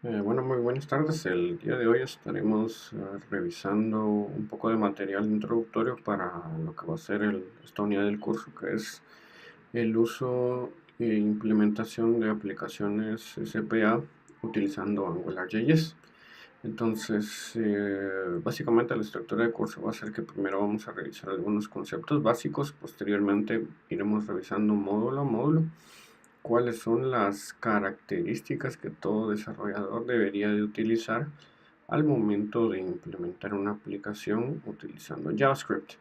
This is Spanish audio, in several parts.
Bueno, muy buenas tardes. El día de hoy estaremos revisando un poco de material introductorio para lo que va a ser esta unidad del curso, que es el uso e implementación de aplicaciones SPA utilizando AngularJS. Entonces, básicamente la estructura del curso va a ser que primero vamos a revisar algunos conceptos básicos, posteriormente iremos revisando módulo a módulo cuáles son las características que todo desarrollador debería de utilizar al momento de implementar una aplicación utilizando JavaScript.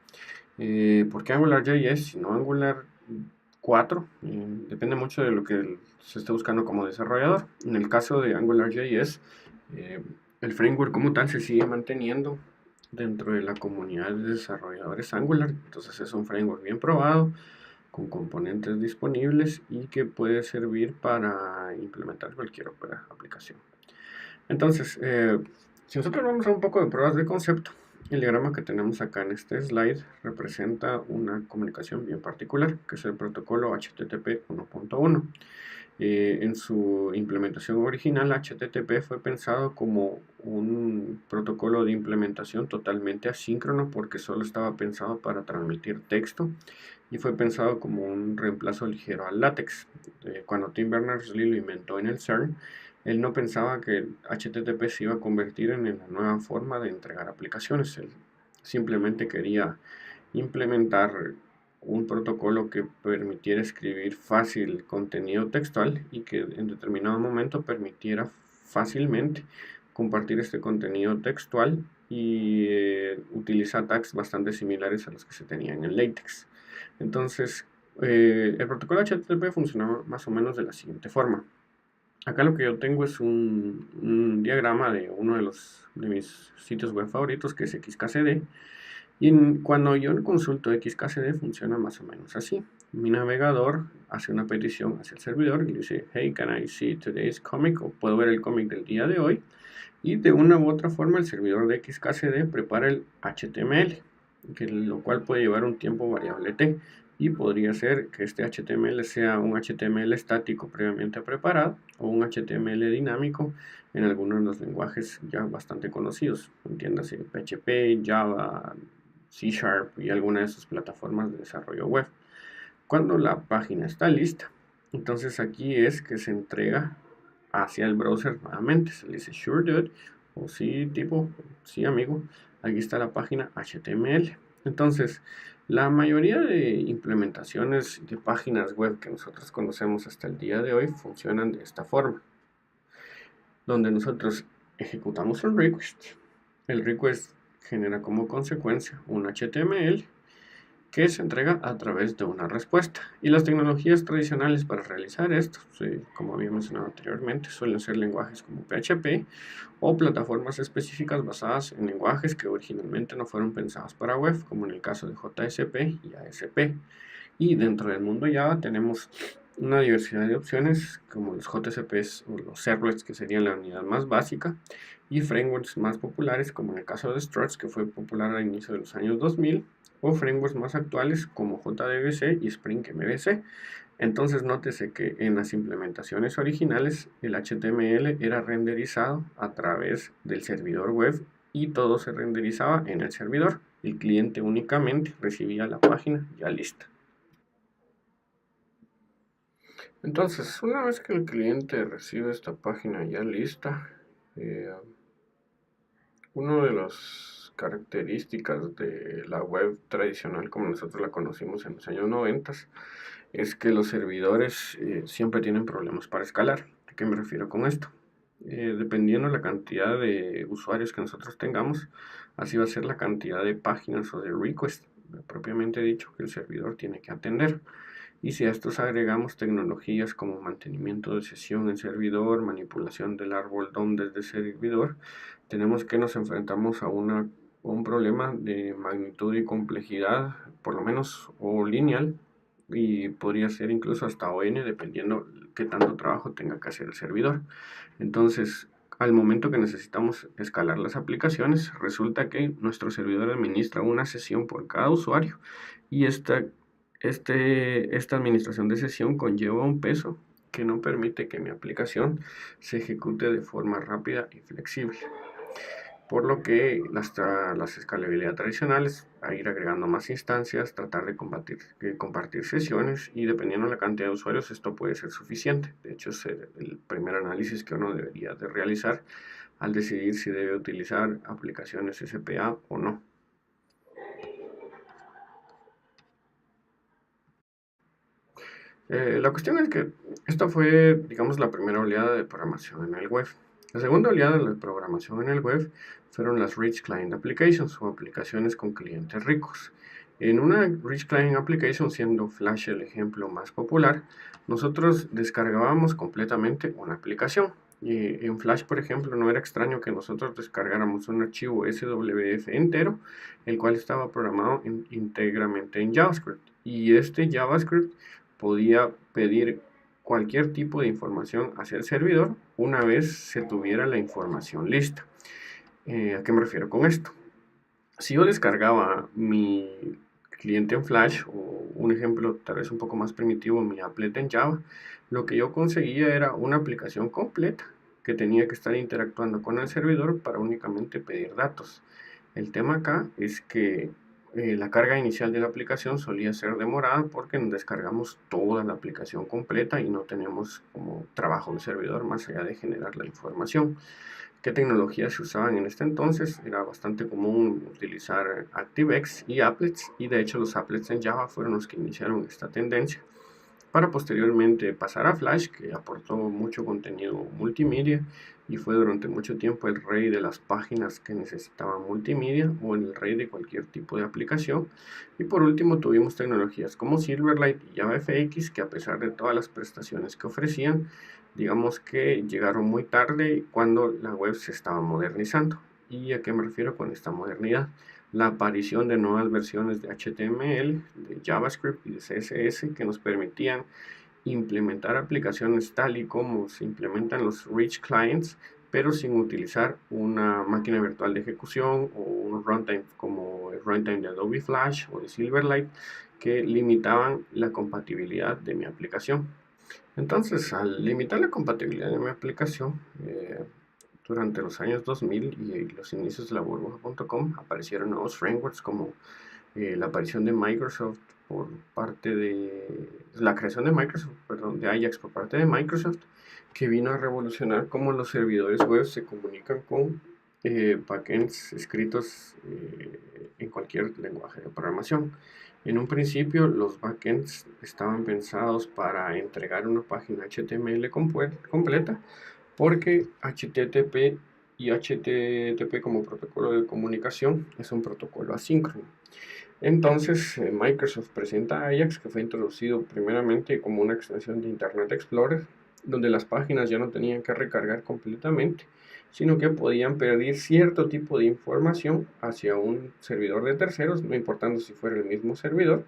¿Por qué AngularJS? Si no Angular 4, depende mucho de lo que se esté buscando como desarrollador. En el caso de AngularJS, eh, el framework como tal se sigue manteniendo dentro de la comunidad de desarrolladores Angular, entonces es un framework bien probado, con componentes disponibles y que puede servir para implementar cualquier aplicación. Entonces, si nosotros vamos a un poco de pruebas de concepto, el diagrama que tenemos acá en este slide representa una comunicación bien particular, que es el protocolo HTTP 1.1. En su implementación original, HTTP fue pensado como un protocolo de implementación totalmente asíncrono porque solo estaba pensado para transmitir texto y fue pensado como un reemplazo ligero al LaTeX. Cuando Tim Berners-Lee lo inventó en el CERN, él no pensaba que HTTP se iba a convertir en la nueva forma de entregar aplicaciones. Él simplemente quería implementar un protocolo que permitiera escribir fácil contenido textual y que en determinado momento permitiera fácilmente compartir este contenido textual y utiliza tags bastante similares a los que se tenían en LaTeX. Entonces, el protocolo HTTP funcionaba más o menos de la siguiente forma. Acá lo que yo tengo es un diagrama de uno de mis sitios web favoritos, que es XKCD. Y cuando yo consulto XKCD funciona más o menos así. Mi navegador hace una petición hacia el servidor y le dice, hey, can I see today's comic? O puedo ver el cómic del día de hoy. Y de una u otra forma el servidor de XKCD prepara el HTML, lo cual puede llevar un tiempo variable t. Y podría ser que este HTML sea un HTML estático previamente preparado o un HTML dinámico en algunos de los lenguajes ya bastante conocidos, entiéndase PHP, Java, C Sharp y alguna de sus plataformas de desarrollo web. Cuando la página está lista, entonces aquí es que se entrega hacia el browser nuevamente. Se le dice sure dude o sí tipo, sí amigo, aquí está la página HTML. Entonces, la mayoría de implementaciones de páginas web que nosotros conocemos hasta el día de hoy funcionan de esta forma, donde nosotros ejecutamos un request. El request genera como consecuencia un HTML que se entrega a través de una respuesta. Y las tecnologías tradicionales para realizar esto, como había mencionado anteriormente, suelen ser lenguajes como PHP o plataformas específicas basadas en lenguajes que originalmente no fueron pensados para web, como en el caso de JSP y ASP. Y dentro del mundo Java tenemos una diversidad de opciones como los JCPs o los servlets, que serían la unidad más básica, y frameworks más populares como en el caso de Struts, que fue popular al inicio de los años 2000, o frameworks más actuales como JDBC y Spring MVC. Entonces nótese que en las implementaciones originales el HTML era renderizado a través del servidor web y todo se renderizaba en el servidor. El cliente únicamente recibía la página ya lista. Entonces, una vez que el cliente recibe esta página ya lista, eh, una de las características de la web tradicional como nosotros la conocimos en los años 90 es que los servidores siempre tienen problemas para escalar. ¿A qué me refiero con esto? Dependiendo de la cantidad de usuarios que nosotros tengamos, así va a ser la cantidad de páginas o de requests, propiamente dicho, que el servidor tiene que atender. Y si a estos agregamos tecnologías como mantenimiento de sesión en servidor, manipulación del árbol DOM desde servidor, tenemos que nos enfrentamos a un problema de magnitud y complejidad, por lo menos o lineal, y podría ser incluso hasta ON, dependiendo qué tanto trabajo tenga que hacer el servidor. Entonces, al momento que necesitamos escalar las aplicaciones, resulta que nuestro servidor administra una sesión por cada usuario y esta administración de sesión conlleva un peso que no permite que mi aplicación se ejecute de forma rápida y flexible. Por lo que las escalabilidad tradicionales, a ir agregando más instancias, tratar de compartir sesiones y dependiendo de la cantidad de usuarios esto puede ser suficiente. De hecho es el primer análisis que uno debería de realizar al decidir si debe utilizar aplicaciones SPA o no. La cuestión es que esta fue, digamos, la primera oleada de programación en el web. La segunda oleada de programación en el web fueron las Rich Client Applications o aplicaciones con clientes ricos. En una Rich Client Application, siendo Flash el ejemplo más popular, nosotros descargábamos completamente una aplicación. Y en Flash, por ejemplo, no era extraño que nosotros descargáramos un archivo SWF entero, el cual estaba programado íntegramente en JavaScript. Y este JavaScript podía pedir cualquier tipo de información hacia el servidor una vez se tuviera la información lista. ¿A qué me refiero con esto? Si yo descargaba mi cliente en Flash o un ejemplo tal vez un poco más primitivo, mi applet en Java, lo que yo conseguía era una aplicación completa que tenía que estar interactuando con el servidor para únicamente pedir datos. El tema acá es que la carga inicial de la aplicación solía ser demorada porque nos descargamos toda la aplicación completa y no tenemos como trabajo de servidor más allá de generar la información. ¿Qué tecnologías se usaban en este entonces? Era bastante común utilizar ActiveX y applets, y de hecho los applets en Java fueron los que iniciaron esta tendencia, para posteriormente pasar a Flash, que aportó mucho contenido multimedia y fue durante mucho tiempo el rey de las páginas que necesitaban multimedia o el rey de cualquier tipo de aplicación. Y por último tuvimos tecnologías como Silverlight y JavaFX, que a pesar de todas las prestaciones que ofrecían, digamos que llegaron muy tarde cuando la web se estaba modernizando. ¿Y a qué me refiero con esta modernidad? La aparición de nuevas versiones de HTML, de JavaScript y de CSS que nos permitían implementar aplicaciones tal y como se implementan los Rich Clients, pero sin utilizar una máquina virtual de ejecución o un runtime como el runtime de Adobe Flash o de Silverlight, que limitaban la compatibilidad de mi aplicación. Entonces, al limitar la compatibilidad de mi aplicación, durante los años 2000 y los inicios de la burbuja.com aparecieron nuevos frameworks como la aparición de Microsoft por parte de la creación de Microsoft, perdón, de Ajax por parte de Microsoft, que vino a revolucionar cómo los servidores web se comunican con backends escritos en cualquier lenguaje de programación. En un principio, los backends estaban pensados para entregar una página HTML completa, porque HTTP y HTTP como protocolo de comunicación es un protocolo asíncrono. Entonces, Microsoft presenta Ajax, que fue introducido primeramente como una extensión de Internet Explorer, donde las páginas ya no tenían que recargar completamente, sino que podían pedir cierto tipo de información hacia un servidor de terceros, no importando si fuera el mismo servidor.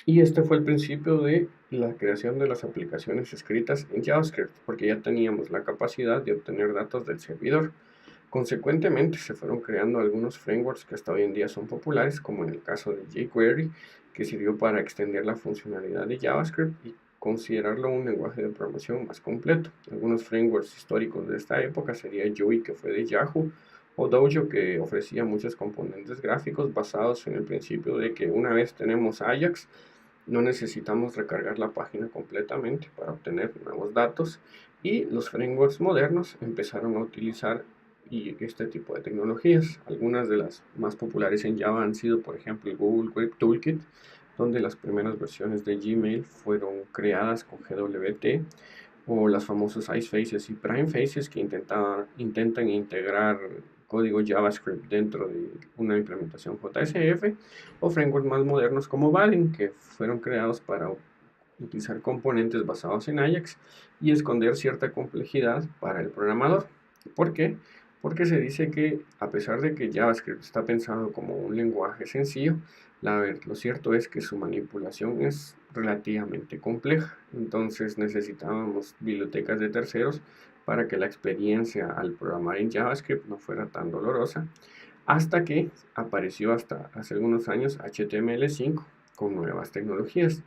Y este fue el principio de la creación de las aplicaciones escritas en JavaScript, porque ya teníamos la capacidad de obtener datos del servidor. Consecuentemente, se fueron creando algunos frameworks que hasta hoy en día son populares, como en el caso de jQuery, que sirvió para extender la funcionalidad de JavaScript y considerarlo un lenguaje de programación más completo. Algunos frameworks históricos de esta época sería Yui, que fue de Yahoo, o Dojo, que ofrecía muchos componentes gráficos basados en el principio de que una vez tenemos Ajax, no necesitamos recargar la página completamente para obtener nuevos datos, y los frameworks modernos empezaron a utilizar este tipo de tecnologías. Algunas de las más populares en Java han sido, por ejemplo, el Google Web Toolkit, donde las primeras versiones de Gmail fueron creadas con GWT, o las famosas Icefaces y Primefaces, que intentan integrar código JavaScript dentro de una implementación JSF, o frameworks más modernos como Valin, que fueron creados para utilizar componentes basados en Ajax y esconder cierta complejidad para el programador. ¿Por qué? Porque se dice que a pesar de que JavaScript está pensado como un lenguaje sencillo, lo cierto es que su manipulación es relativamente compleja. Entonces necesitábamos bibliotecas de terceros para que la experiencia al programar en JavaScript no fuera tan dolorosa, hasta que apareció hasta hace algunos años HTML5 con nuevas tecnologías.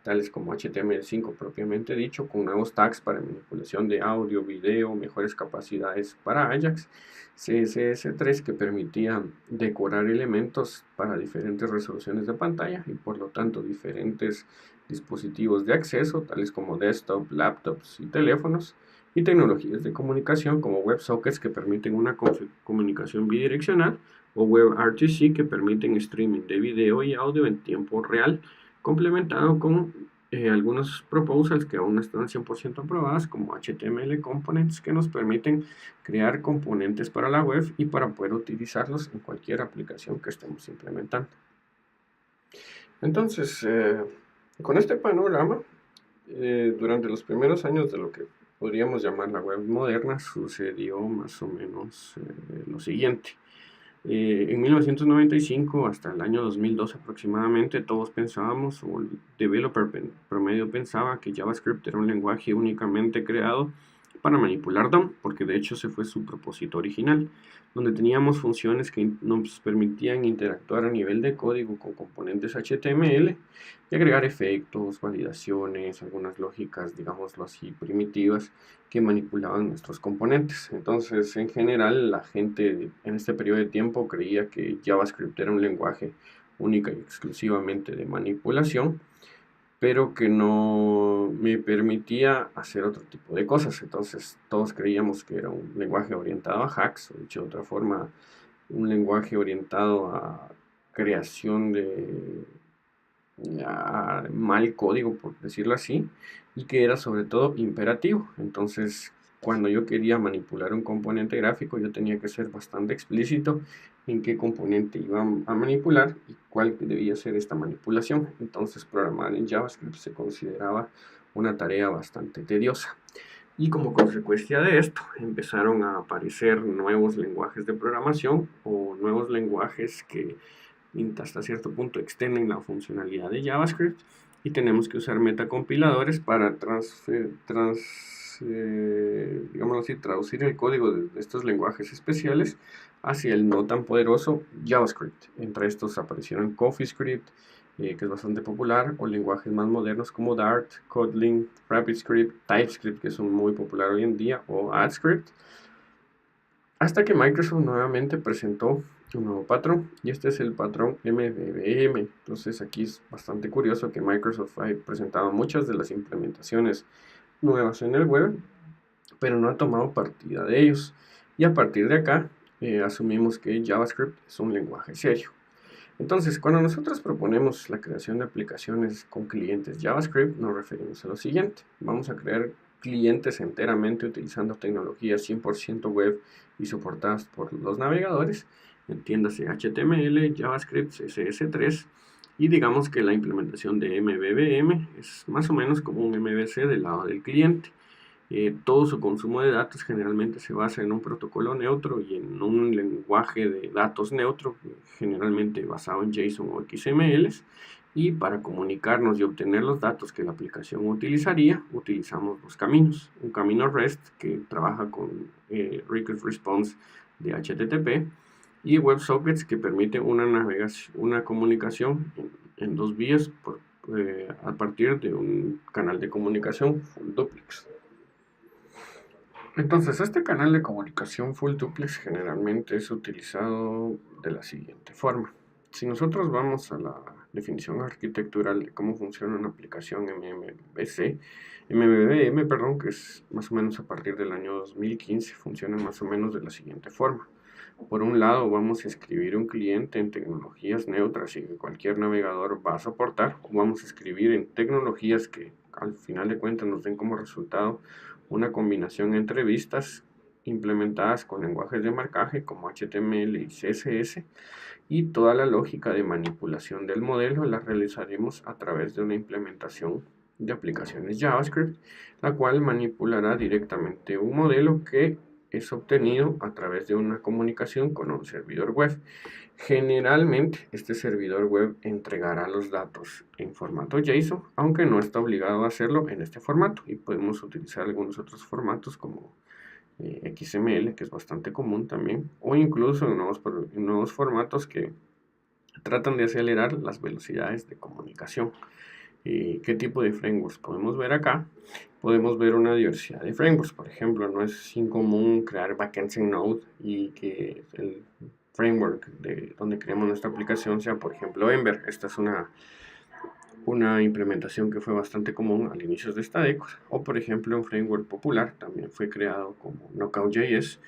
tales como HTML5 propiamente dicho, con nuevos tags para manipulación de audio, video, mejores capacidades para Ajax, CSS3 que permitía decorar elementos para diferentes resoluciones de pantalla y por lo tanto diferentes dispositivos de acceso, tales como desktop, laptops y teléfonos, y tecnologías de comunicación como WebSockets que permiten una comunicación bidireccional o WebRTC que permiten streaming de video y audio en tiempo real, complementado con algunos proposals que aún no están 100% aprobadas, como HTML Components, que nos permiten crear componentes para la web y para poder utilizarlos en cualquier aplicación que estemos implementando. Entonces, con este panorama, durante los primeros años de lo que podríamos llamar la web moderna, sucedió más o menos lo siguiente. En 1995 hasta el año 2002 aproximadamente, todos pensábamos, o el developer promedio pensaba, que JavaScript era un lenguaje únicamente creado para manipular DOM, porque de hecho ese fue su propósito original, donde teníamos funciones que nos permitían interactuar a nivel de código con componentes HTML y agregar efectos, validaciones, algunas lógicas, digámoslo así, primitivas, que manipulaban nuestros componentes. Entonces, en general, la gente en este periodo de tiempo creía que JavaScript era un lenguaje única y exclusivamente de manipulación, pero que no me permitía hacer otro tipo de cosas. Entonces, todos creíamos que era un lenguaje orientado a hacks, o dicho de otra forma, un lenguaje orientado a creación de mal código, por decirlo así, y que era sobre todo imperativo. Entonces, cuando yo quería manipular un componente gráfico, yo tenía que ser bastante explícito en qué componente iba a manipular y cuál debía ser esta manipulación. Entonces, programar en JavaScript se consideraba una tarea bastante tediosa. Y como consecuencia de esto, empezaron a aparecer nuevos lenguajes de programación o nuevos lenguajes que hasta cierto punto extienden la funcionalidad de JavaScript y tenemos que usar metacompiladores para digámoslo así, traducir el código de estos lenguajes especiales hacia el no tan poderoso JavaScript. Entre estos aparecieron CoffeeScript, que es bastante popular, o lenguajes más modernos como Dart, Kotlin, RapidScript, TypeScript, que son muy popular hoy en día, o AdScript, hasta que Microsoft nuevamente presentó un nuevo patrón, y este es el patrón MVVM. Entonces aquí es bastante curioso que Microsoft ha presentado muchas de las implementaciones nuevas en el web, pero no ha tomado partida de ellos, y a partir de acá asumimos que JavaScript es un lenguaje serio. Entonces, cuando nosotros proponemos la creación de aplicaciones con clientes JavaScript, nos referimos a lo siguiente: vamos a crear clientes enteramente utilizando tecnologías 100% web y soportadas por los navegadores, entiéndase HTML, JavaScript, CSS3, y digamos que la implementación de MVVM es más o menos como un MVC del lado del cliente. Todo su consumo de datos generalmente se basa en un protocolo neutro y en un lenguaje de datos neutro, generalmente basado en JSON o XML, y para comunicarnos y obtener los datos que la aplicación utilizaría, utilizamos dos caminos: un camino REST que trabaja con Request Response de HTTP, y WebSockets que permite una comunicación en dos vías a partir de un canal de comunicación full duplex. Entonces, este canal de comunicación full duplex generalmente es utilizado de la siguiente forma. Si nosotros vamos a la definición arquitectural de cómo funciona una aplicación MVVM, que es más o menos a partir del año 2015, funciona más o menos de la siguiente forma. Por un lado, vamos a escribir un cliente en tecnologías neutras y que cualquier navegador va a soportar, o vamos a escribir en tecnologías que al final de cuentas nos den como resultado una combinación entre vistas implementadas con lenguajes de marcaje como HTML y CSS, y toda la lógica de manipulación del modelo la realizaremos a través de una implementación de aplicaciones JavaScript, la cual manipulará directamente un modelo que es obtenido a través de una comunicación con un servidor web. Generalmente este servidor web entregará los datos en formato JSON, aunque no está obligado a hacerlo en este formato, y podemos utilizar algunos otros formatos como XML, que es bastante común también, o incluso en nuevos formatos que tratan de acelerar las velocidades de comunicación. ¿Qué tipo de frameworks podemos ver acá? Podemos ver una diversidad de frameworks. Por ejemplo, no es incomún crear backends en Node y que el framework donde creamos nuestra aplicación sea, por ejemplo, Ember. Esta es una implementación que fue bastante común al inicio de esta década. O, por ejemplo, un framework popular también fue creado como Knockout.js,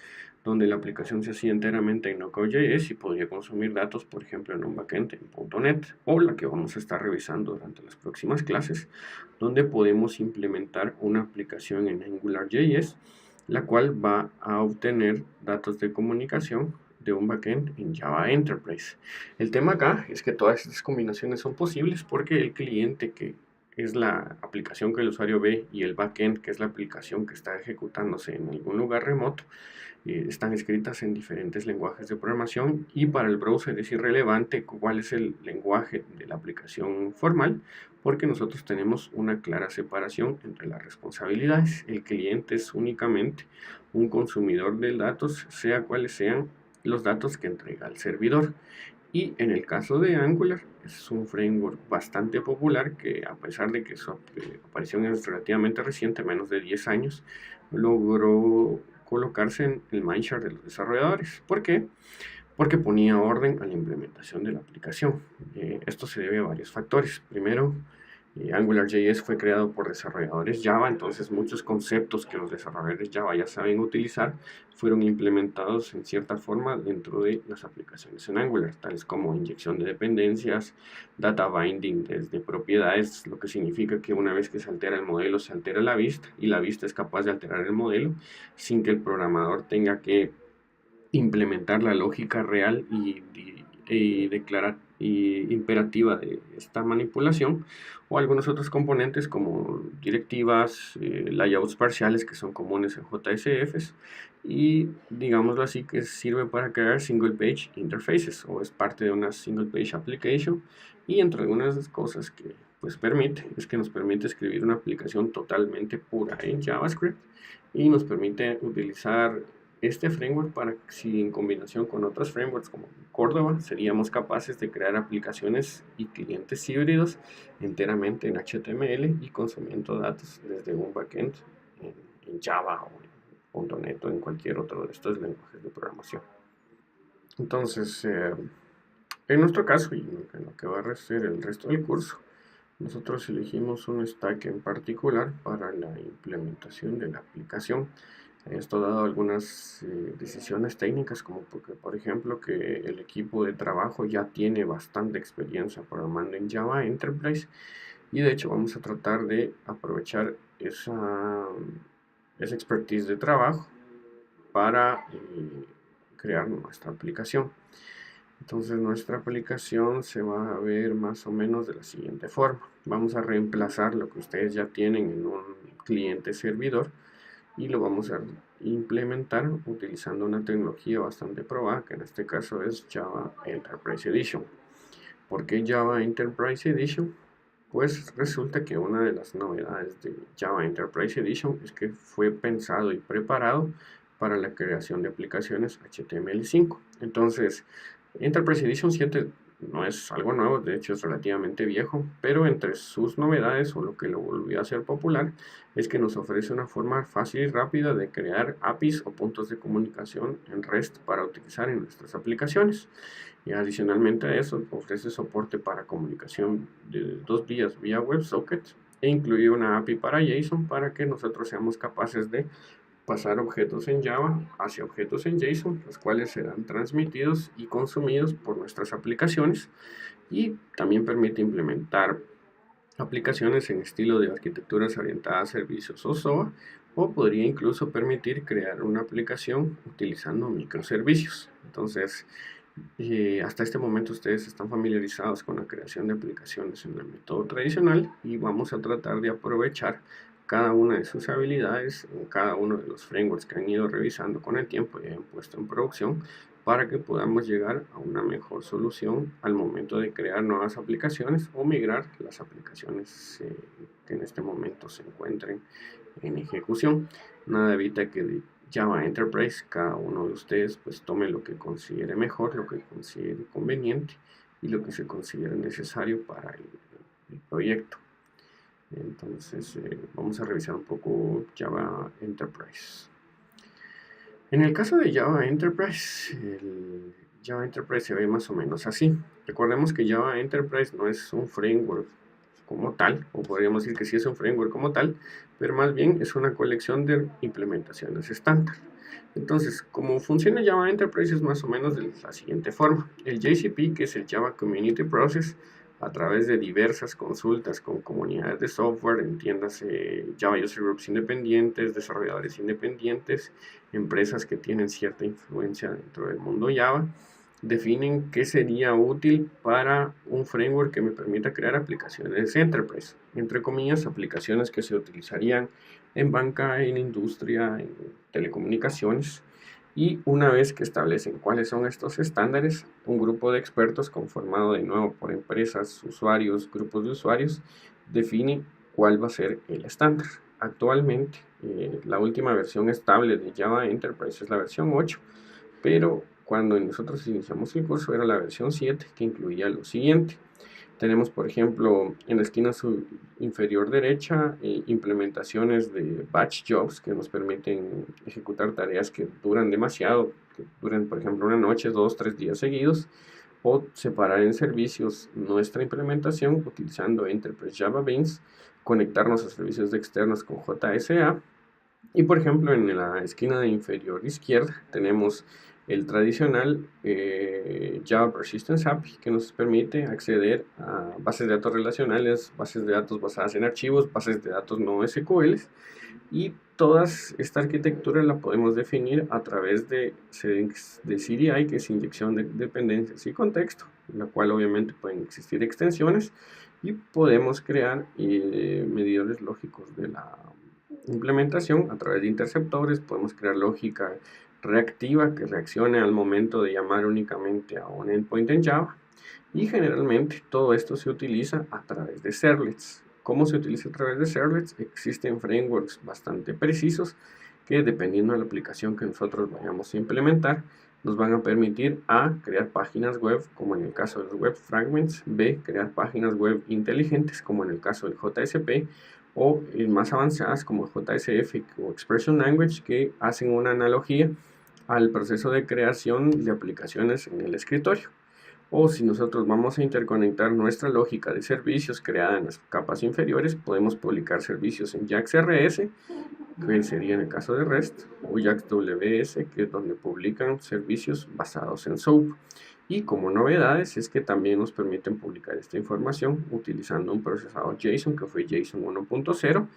donde la aplicación se hacía enteramente en Knockout.js y podía consumir datos, por ejemplo, en un backend en .NET, o la que vamos a estar revisando durante las próximas clases, donde podemos implementar una aplicación en AngularJS, la cual va a obtener datos de comunicación de un backend en Java Enterprise. El tema acá es que todas estas combinaciones son posibles porque el cliente, que es la aplicación que el usuario ve, y el backend, que es la aplicación que está ejecutándose en algún lugar remoto, están escritas en diferentes lenguajes de programación, y para el browser es irrelevante cuál es el lenguaje de la aplicación formal, porque nosotros tenemos una clara separación entre las responsabilidades. El cliente es únicamente un consumidor de datos, sea cuales sean los datos que entrega al servidor. Y en el caso de Angular, es un framework bastante popular que, a pesar de que su aparición es relativamente reciente, menos de 10 años, logró colocarse en el mindshare de los desarrolladores. ¿Por qué? Porque ponía orden a la implementación de la aplicación. Esto se debe a varios factores. Primero, AngularJS fue creado por desarrolladores Java, entonces muchos conceptos que los desarrolladores Java ya saben utilizar fueron implementados en cierta forma dentro de las aplicaciones en Angular, tales como inyección de dependencias, data binding desde propiedades, lo que significa que una vez que se altera el modelo, se altera la vista, y la vista es capaz de alterar el modelo sin que el programador tenga que implementar la lógica real y imperativa de esta manipulación, o algunos otros componentes como directivas, layouts parciales que son comunes en JSFs, y digámoslo así, que sirve para crear single page interfaces, o es parte de una single page application. Y entre algunas cosas que pues permite, es que nos permite escribir una aplicación totalmente pura en JavaScript, y nos permite utilizar este framework para que, si en combinación con otros frameworks como Cordova, seríamos capaces de crear aplicaciones y clientes híbridos enteramente en HTML y consumiendo datos desde un backend en Java o en .NET o en cualquier otro de estos lenguajes de programación. Entonces, en nuestro caso y en lo que va a ser el resto del curso, nosotros elegimos un stack en particular para la implementación de la aplicación. Esto ha dado algunas decisiones técnicas, como porque, por ejemplo, que el equipo de trabajo ya tiene bastante experiencia programando en Java Enterprise, y de hecho vamos a tratar de aprovechar esa expertise de trabajo para crear nuestra aplicación. Entonces nuestra aplicación se va a ver más o menos de la siguiente forma. Vamos a reemplazar lo que ustedes ya tienen en un cliente servidor y lo vamos a implementar utilizando una tecnología bastante probada, que en este caso es Java Enterprise Edition. ¿Por qué Java Enterprise Edition? Pues resulta que una de las novedades de Java Enterprise Edition es que fue pensado y preparado para la creación de aplicaciones HTML5. Entonces, Enterprise Edition 7 no es algo nuevo, de hecho es relativamente viejo, pero entre sus novedades, o lo que lo volvió a hacer popular, es que nos ofrece una forma fácil y rápida de crear APIs o puntos de comunicación en REST para utilizar en nuestras aplicaciones. Y adicionalmente a eso, ofrece soporte para comunicación de 2 vías vía WebSocket, e incluye una API para JSON para que nosotros seamos capaces de pasar objetos en Java hacia objetos en JSON, los cuales serán transmitidos y consumidos por nuestras aplicaciones. Y también permite implementar aplicaciones en estilo de arquitecturas orientadas a servicios o SOA, o podría incluso permitir crear una aplicación utilizando microservicios. Entonces, hasta este momento ustedes están familiarizados con la creación de aplicaciones en el método tradicional, y vamos a tratar de aprovechar cada una de sus habilidades en cada uno de los frameworks que han ido revisando con el tiempo y han puesto en producción, para que podamos llegar a una mejor solución al momento de crear nuevas aplicaciones o migrar las aplicaciones que en este momento se encuentren en ejecución. Nada evita que de Java Enterprise cada uno de ustedes pues tome lo que considere mejor, lo que considere conveniente y lo que se considere necesario para el proyecto. Entonces vamos a revisar un poco Java Enterprise. En el caso de Java Enterprise, el Java Enterprise se ve más o menos así. Recordemos que Java Enterprise no es un framework como tal, o podríamos decir que sí es un framework como tal, pero más bien es una colección de implementaciones estándar. Entonces, como funciona Java Enterprise es más o menos de la siguiente forma. El JCP, que es el Java Community Process, a través de diversas consultas con comunidades de software, entiéndase Java User Groups independientes, desarrolladores independientes, empresas que tienen cierta influencia dentro del mundo Java, definen qué sería útil para un framework que me permita crear aplicaciones enterprise, entre comillas, aplicaciones que se utilizarían en banca, en industria, en telecomunicaciones. Y una vez que establecen cuáles son estos estándares, un grupo de expertos conformado de nuevo por empresas, usuarios, grupos de usuarios, define cuál va a ser el estándar. Actualmente, la última versión estable de Java Enterprise es la versión 8, pero cuando nosotros iniciamos el curso era la versión 7, que incluía lo siguiente. Tenemos, por ejemplo, en la esquina inferior derecha, implementaciones de batch jobs que nos permiten ejecutar tareas que duran demasiado, que duran, por ejemplo, una noche, 2, 3 días seguidos, o separar en servicios nuestra implementación utilizando Enterprise Java Beans, conectarnos a servicios externos con JSA. Y por ejemplo, en la esquina de inferior izquierda tenemos el tradicional Java Persistence API, que nos permite acceder a bases de datos relacionales, bases de datos basadas en archivos, bases de datos no SQL, y toda esta arquitectura la podemos definir a través de CDI, que es inyección de dependencias y contexto, en la cual obviamente pueden existir extensiones, y podemos crear medidores lógicos de la implementación a través de interceptores. Podemos crear lógica reactiva que reaccione al momento de llamar únicamente a un endpoint en Java, y generalmente todo esto se utiliza a través de servlets. ¿Cómo se utiliza a través de servlets? Existen frameworks bastante precisos que, dependiendo de la aplicación que nosotros vayamos a implementar, nos van a permitir A, crear páginas web, como en el caso de los web fragments; B, crear páginas web inteligentes, como en el caso del JSP; o más avanzadas como JSF o Expression Language, que hacen una analogía al proceso de creación de aplicaciones en el escritorio. O si nosotros vamos a interconectar nuestra lógica de servicios creada en las capas inferiores, podemos publicar servicios en JAX-RS, que sería en el caso de REST, o JAX-WS, que es donde publican servicios basados en SOAP. Y como novedades es que también nos permiten publicar esta información utilizando un procesador JSON, que fue JSON 1.0,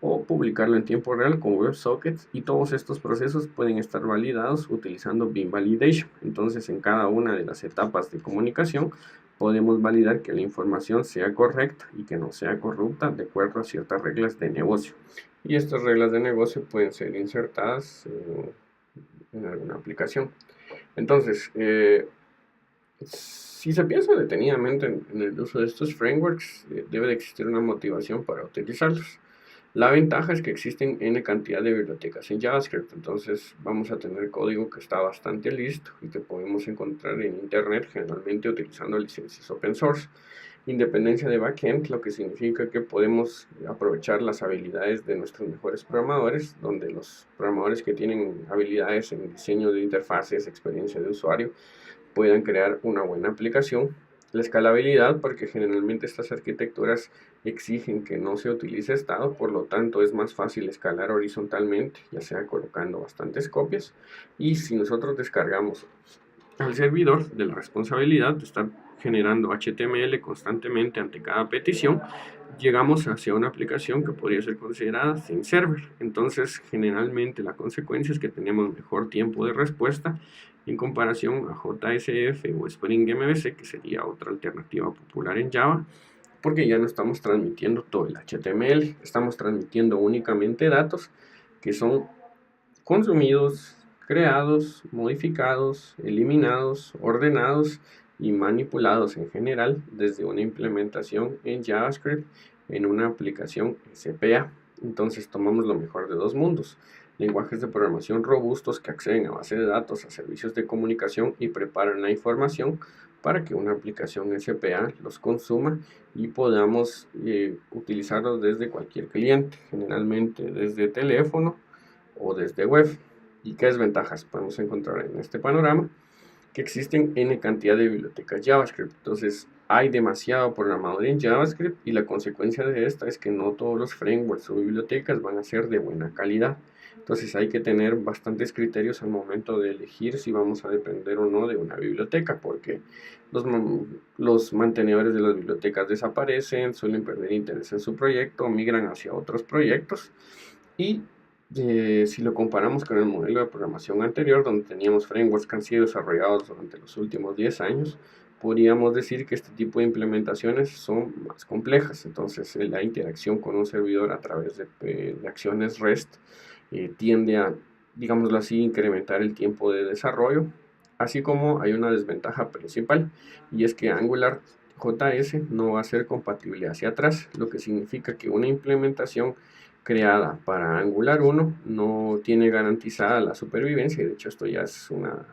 o publicarlo en tiempo real con WebSockets, y todos estos procesos pueden estar validados utilizando Beam Validation. Entonces, en cada una de las etapas de comunicación podemos validar que la información sea correcta y que no sea corrupta de acuerdo a ciertas reglas de negocio. Y estas reglas de negocio pueden ser insertadas en alguna aplicación. Entonces, si se piensa detenidamente en el uso de estos frameworks, debe de existir una motivación para utilizarlos. La ventaja es que existen N cantidad de bibliotecas en JavaScript, entonces vamos a tener código que está bastante listo y que podemos encontrar en internet, generalmente utilizando licencias open source. Independencia de backend, lo que significa que podemos aprovechar las habilidades de nuestros mejores programadores, donde los programadores que tienen habilidades en diseño de interfaces, experiencia de usuario, puedan crear una buena aplicación. La escalabilidad, porque generalmente estas arquitecturas exigen que no se utilice estado, por lo tanto es más fácil escalar horizontalmente, ya sea colocando bastantes copias. Y si nosotros descargamos al servidor de la responsabilidad de estar generando HTML constantemente ante cada petición, llegamos hacia una aplicación que podría ser considerada sin server. Entonces, generalmente la consecuencia es que tenemos mejor tiempo de respuesta en comparación a JSF o Spring MVC, que sería otra alternativa popular en Java, porque ya no estamos transmitiendo todo el HTML, estamos transmitiendo únicamente datos que son consumidos, creados, modificados, eliminados, ordenados y manipulados en general desde una implementación en JavaScript en una aplicación SPA. Entonces tomamos lo mejor de dos mundos: lenguajes de programación robustos que acceden a bases de datos, a servicios de comunicación y preparan la información para que una aplicación SPA los consuma y podamos utilizarlos desde cualquier cliente, generalmente desde teléfono o desde web. ¿Y qué desventajas podemos encontrar en este panorama? Que existen n cantidad de bibliotecas JavaScript. Entonces hay demasiado programador en JavaScript y la consecuencia de esta es que no todos los frameworks o bibliotecas van a ser de buena calidad. Entonces hay que tener bastantes criterios al momento de elegir si vamos a depender o no de una biblioteca, porque los mantenedores de las bibliotecas desaparecen, suelen perder interés en su proyecto, migran hacia otros proyectos. Y si lo comparamos con el modelo de programación anterior, donde teníamos frameworks que han sido desarrollados durante los últimos 10 años, podríamos decir que este tipo de implementaciones son más complejas. Entonces, la interacción con un servidor a través de acciones REST tiende a, digámoslo así, incrementar el tiempo de desarrollo, así como hay una desventaja principal, y es que Angular JS no va a ser compatible hacia atrás, lo que significa que una implementación creada para Angular 1 no tiene garantizada la supervivencia. De hecho, esto ya es una,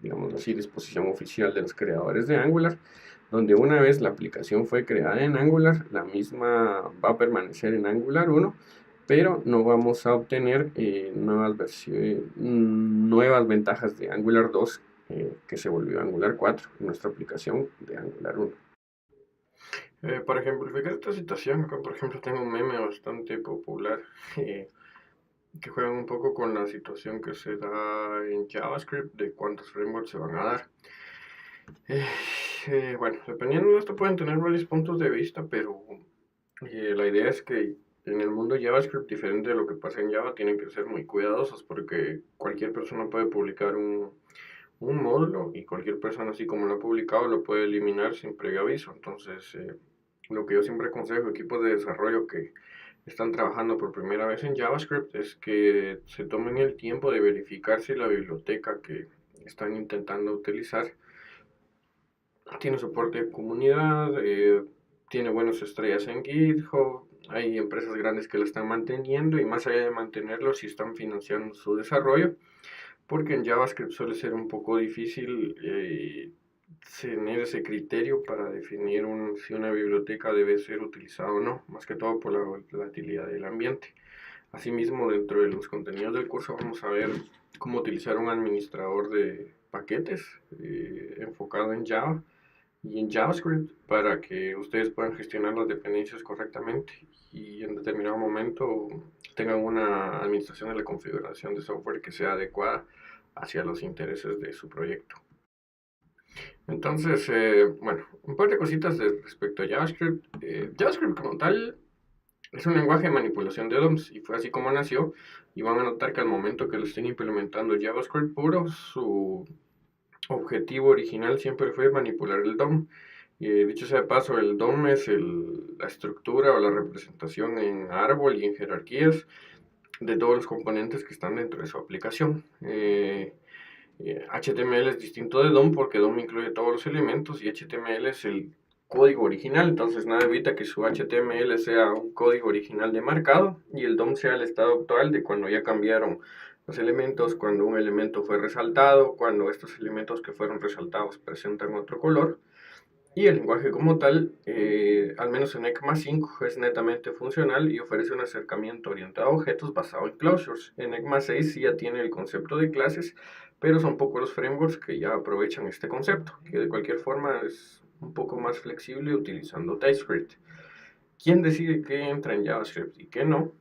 digamos así, disposición oficial de los creadores de Angular, donde una vez la aplicación fue creada en Angular, la misma va a permanecer en Angular 1, pero no vamos a obtener nuevas ventajas de Angular 2, que se volvió Angular 4 en nuestra aplicación de Angular 1. Para ejemplificar esta situación, acá por ejemplo tengo un meme bastante popular que juegan un poco con la situación que se da en JavaScript de cuántos frameworks se van a dar. Bueno, dependiendo de esto pueden tener varios puntos de vista, pero la idea es que en el mundo JavaScript, diferente de lo que pasa en Java, tienen que ser muy cuidadosos porque cualquier persona puede publicar un módulo y cualquier persona, así como lo ha publicado, lo puede eliminar sin previo aviso. Entonces, lo que yo siempre aconsejo a equipos de desarrollo que están trabajando por primera vez en JavaScript es que se tomen el tiempo de verificar si la biblioteca que están intentando utilizar tiene soporte de comunidad, tiene buenas estrellas en GitHub, hay empresas grandes que la están manteniendo y más allá de mantenerlo, si están financiando su desarrollo, porque en JavaScript suele ser un poco difícil tener ese criterio para definir si una biblioteca debe ser utilizada o no, más que todo por la volatilidad del ambiente. Asimismo, dentro de los contenidos del curso vamos a ver cómo utilizar un administrador de paquetes enfocado en Java y en JavaScript para que ustedes puedan gestionar las dependencias correctamente y en determinado momento tengan una administración de la configuración de software que sea adecuada hacia los intereses de su proyecto. Entonces, bueno, un par de cositas respecto a JavaScript. JavaScript como tal es un lenguaje de manipulación de DOMs y fue así como nació, y van a notar que al momento que lo estén implementando JavaScript puro, su objetivo original siempre fue manipular el DOM. Dicho sea de paso, el DOM es la estructura o la representación en árbol y en jerarquías de todos los componentes que están dentro de su aplicación. HTML es distinto de DOM porque DOM incluye todos los elementos y HTML es el código original, entonces nada evita que su HTML sea un código original de marcado y el DOM sea el estado actual de cuando ya cambiaron los elementos, cuando un elemento fue resaltado, cuando estos elementos que fueron resaltados presentan otro color. Y el lenguaje como tal, al menos en ECMA 5, es netamente funcional y ofrece un acercamiento orientado a objetos basado en closures. En ECMA 6 sí ya tiene el concepto de clases, pero son pocos los frameworks que ya aprovechan este concepto, que de cualquier forma es un poco más flexible utilizando TypeScript. ¿Quién decide qué entra en JavaScript y qué no?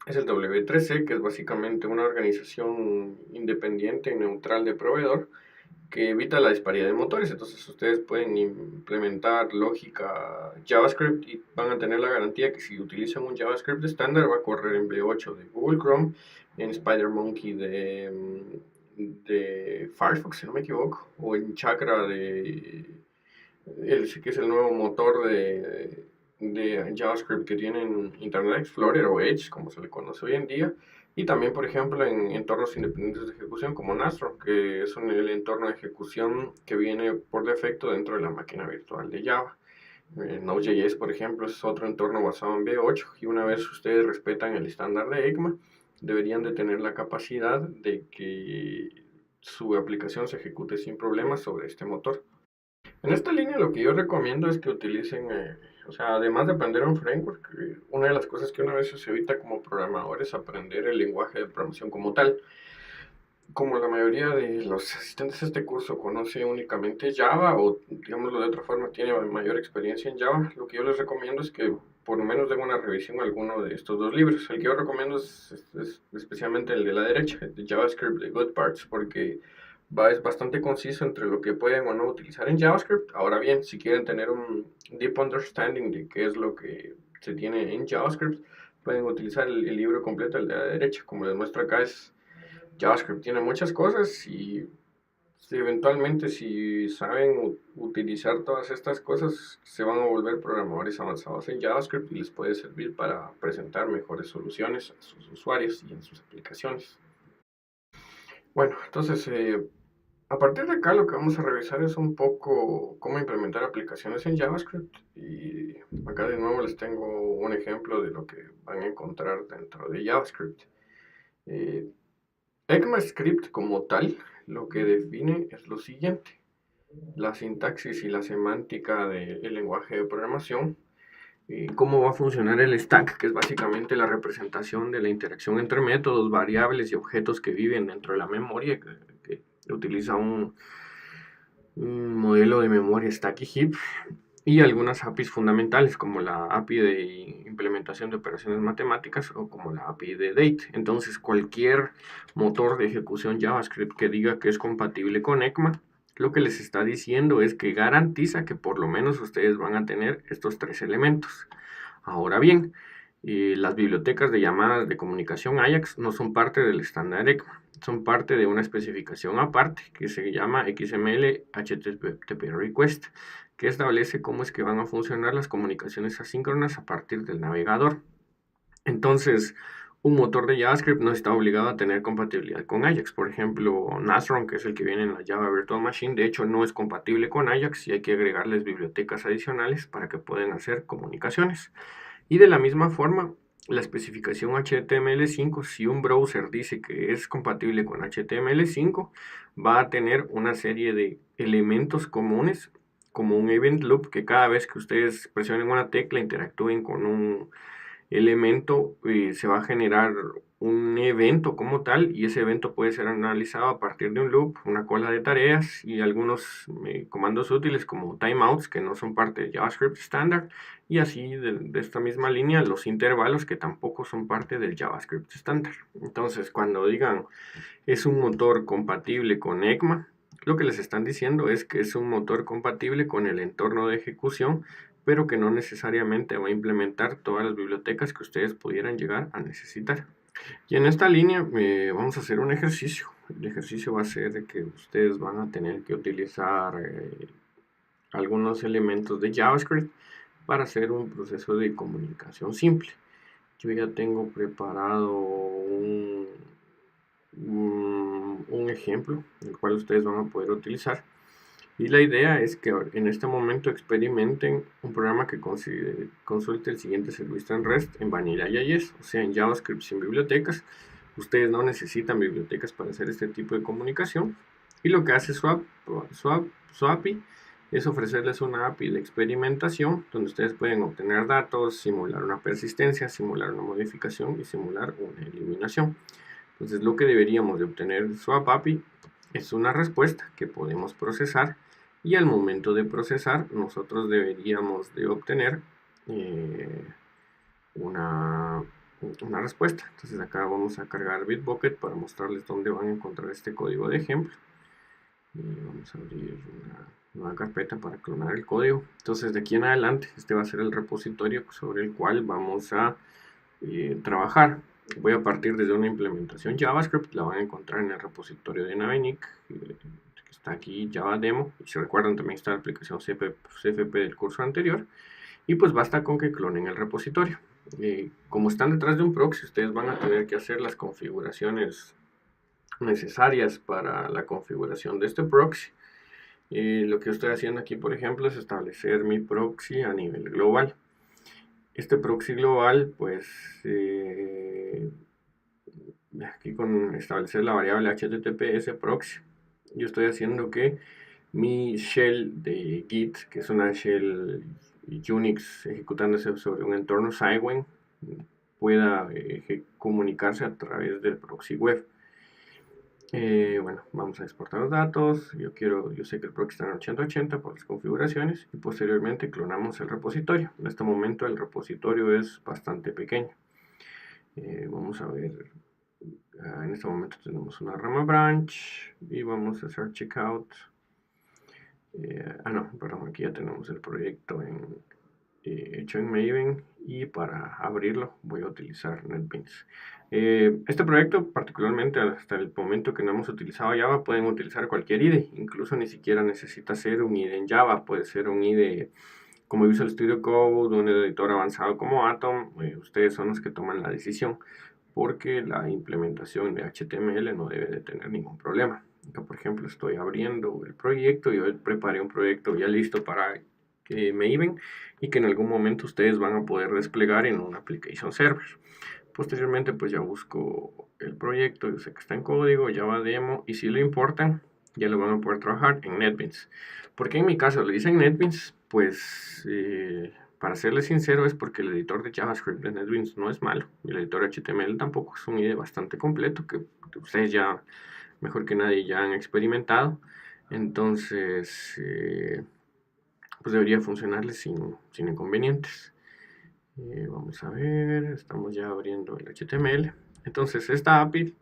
Es el W3C, que es básicamente una organización independiente y neutral de proveedor que evita la disparidad de motores. Entonces ustedes pueden implementar lógica JavaScript y van a tener la garantía que si utilizan un JavaScript estándar va a correr en V8 de Google Chrome, en SpiderMonkey de Firefox, si no me equivoco, o en Chakra que es el nuevo motor de JavaScript que tienen Internet Explorer o Edge, como se le conoce hoy en día, y también, por ejemplo, en entornos independientes de ejecución como Nastro, que es el entorno de ejecución que viene por defecto dentro de la máquina virtual de Java. Node.js, por ejemplo, es otro entorno basado en V8 y una vez ustedes respetan el estándar de ECMA, deberían de tener la capacidad de que su aplicación se ejecute sin problemas sobre este motor. En esta línea lo que yo recomiendo es que utilicen, o sea, además de aprender un framework, una de las cosas que una vez se evita como programador es aprender el lenguaje de programación como tal. Como la mayoría de los asistentes a este curso conoce únicamente Java o, digámoslo de otra forma, tiene mayor experiencia en Java, lo que yo les recomiendo es que por lo menos den una revisión a alguno de estos dos libros. El que yo recomiendo es especialmente el de la derecha, el de JavaScript de Good Parts, porque es bastante conciso entre lo que pueden o no utilizar en JavaScript. Ahora bien, si quieren tener un deep understanding de qué es lo que se tiene en JavaScript, pueden utilizar el libro completo, el de la derecha. Como les muestro acá, JavaScript tiene muchas cosas y eventualmente si saben utilizar todas estas cosas, se van a volver programadores avanzados en JavaScript y les puede servir para presentar mejores soluciones a sus usuarios y en sus aplicaciones. Bueno, entonces a partir de acá lo que vamos a revisar es un poco cómo implementar aplicaciones en JavaScript y acá de nuevo les tengo un ejemplo de lo que van a encontrar dentro de JavaScript. Eh, ECMAScript como tal lo que define es lo siguiente: la sintaxis y la semántica del lenguaje de programación, cómo va a funcionar el stack, que es básicamente la representación de la interacción entre métodos, variables y objetos que viven dentro de la memoria, que utiliza un modelo de memoria stack y heap, y algunas APIs fundamentales como la API de implementación de operaciones matemáticas o como la API de Date. Entonces cualquier motor de ejecución JavaScript que diga que es compatible con ECMA, lo que les está diciendo es que garantiza que por lo menos ustedes van a tener estos tres elementos. Ahora bien, las bibliotecas de llamadas de comunicación AJAX no son parte del estándar ECMA, son parte de una especificación aparte que se llama XML HTTP Request, que establece cómo es que van a funcionar las comunicaciones asíncronas a partir del navegador. Entonces, un motor de JavaScript no está obligado a tener compatibilidad con Ajax. Por ejemplo, Nastron, que es el que viene en la Java Virtual Machine, de hecho no es compatible con Ajax y hay que agregarles bibliotecas adicionales para que puedan hacer comunicaciones. Y de la misma forma, la especificación HTML5, si un browser dice que es compatible con HTML5, va a tener una serie de elementos comunes, como un event loop, que cada vez que ustedes presionen una tecla, interactúen con un elemento, se va a generar un evento como tal y ese evento puede ser analizado a partir de un loop, una cola de tareas y algunos comandos útiles como timeouts que no son parte de JavaScript estándar y así de esta misma línea los intervalos que tampoco son parte del JavaScript estándar. Entonces cuando digan es un motor compatible con ECMA, lo que les están diciendo es que es un motor compatible con el entorno de ejecución, pero que no necesariamente va a implementar todas las bibliotecas que ustedes pudieran llegar a necesitar. Y en esta línea vamos a hacer un ejercicio. El ejercicio va a ser de que ustedes van a tener que utilizar algunos elementos de JavaScript para hacer un proceso de comunicación simple. Yo ya tengo preparado un ejemplo, el cual ustedes van a poder utilizar. Y la idea es que en este momento experimenten un programa que consulte el siguiente servicio en REST en Vanilla.js, o sea, en JavaScript sin bibliotecas. Ustedes no necesitan bibliotecas para hacer este tipo de comunicación. Y lo que hace su API es ofrecerles una API de experimentación donde ustedes pueden obtener datos, simular una persistencia, simular una modificación y simular una eliminación. Entonces lo que deberíamos de obtener Swap API es una respuesta que podemos procesar y al momento de procesar nosotros deberíamos de obtener una respuesta. Entonces acá vamos a cargar Bitbucket para mostrarles dónde van a encontrar este código de ejemplo. Vamos a abrir una nueva carpeta para clonar el código. Entonces de aquí en adelante este va a ser el repositorio sobre el cual vamos a trabajar. Voy a partir desde una implementación JavaScript, la van a encontrar en el repositorio de Navenix, que está aquí Java Demo, y si recuerdan también está la aplicación CFP del curso anterior, y pues basta con que clonen el repositorio. Como están detrás de un proxy, ustedes van a tener que hacer las configuraciones necesarias para la configuración de este proxy. Lo que yo estoy haciendo aquí, por ejemplo, es establecer mi proxy a nivel global. Este proxy global, pues, aquí con establecer la variable HTTPS proxy, yo estoy haciendo que mi shell de Git, que es una shell Unix ejecutándose sobre un entorno Cygwin, pueda comunicarse a través del proxy web. Bueno, vamos a exportar los datos. Yo sé que el proxy está en 8080 por las configuraciones y posteriormente clonamos el repositorio. En este momento el repositorio es bastante pequeño. Vamos a ver, en este momento tenemos una rama branch y vamos a hacer checkout. No, perdón, aquí ya tenemos el proyecto hecho en Maven y para abrirlo voy a utilizar NetBeans. Este proyecto, particularmente hasta el momento que no hemos utilizado Java, pueden utilizar cualquier IDE, incluso ni siquiera necesita ser un IDE en Java, puede ser un IDE como Visual Studio Code, un editor avanzado como Atom. Ustedes son los que toman la decisión, porque la implementación de HTML no debe de tener ningún problema. Acá, por ejemplo, estoy abriendo el proyecto. Yo preparé un proyecto ya listo para Maven y que en algún momento ustedes van a poder desplegar en un application server. Posteriormente, pues ya busco el proyecto. Yo sé que está en código, Java demo, y si lo importan, ya lo van a poder trabajar en NetBeans. ¿Por qué en mi caso lo hice en NetBeans? Pues para serles sincero, es porque el editor de JavaScript de NetBeans no es malo. El editor HTML tampoco, es un IDE bastante completo que ustedes ya, mejor que nadie, ya han experimentado. Entonces, pues debería funcionarles sin inconvenientes. Vamos a ver, estamos ya abriendo el HTML. Entonces, esta API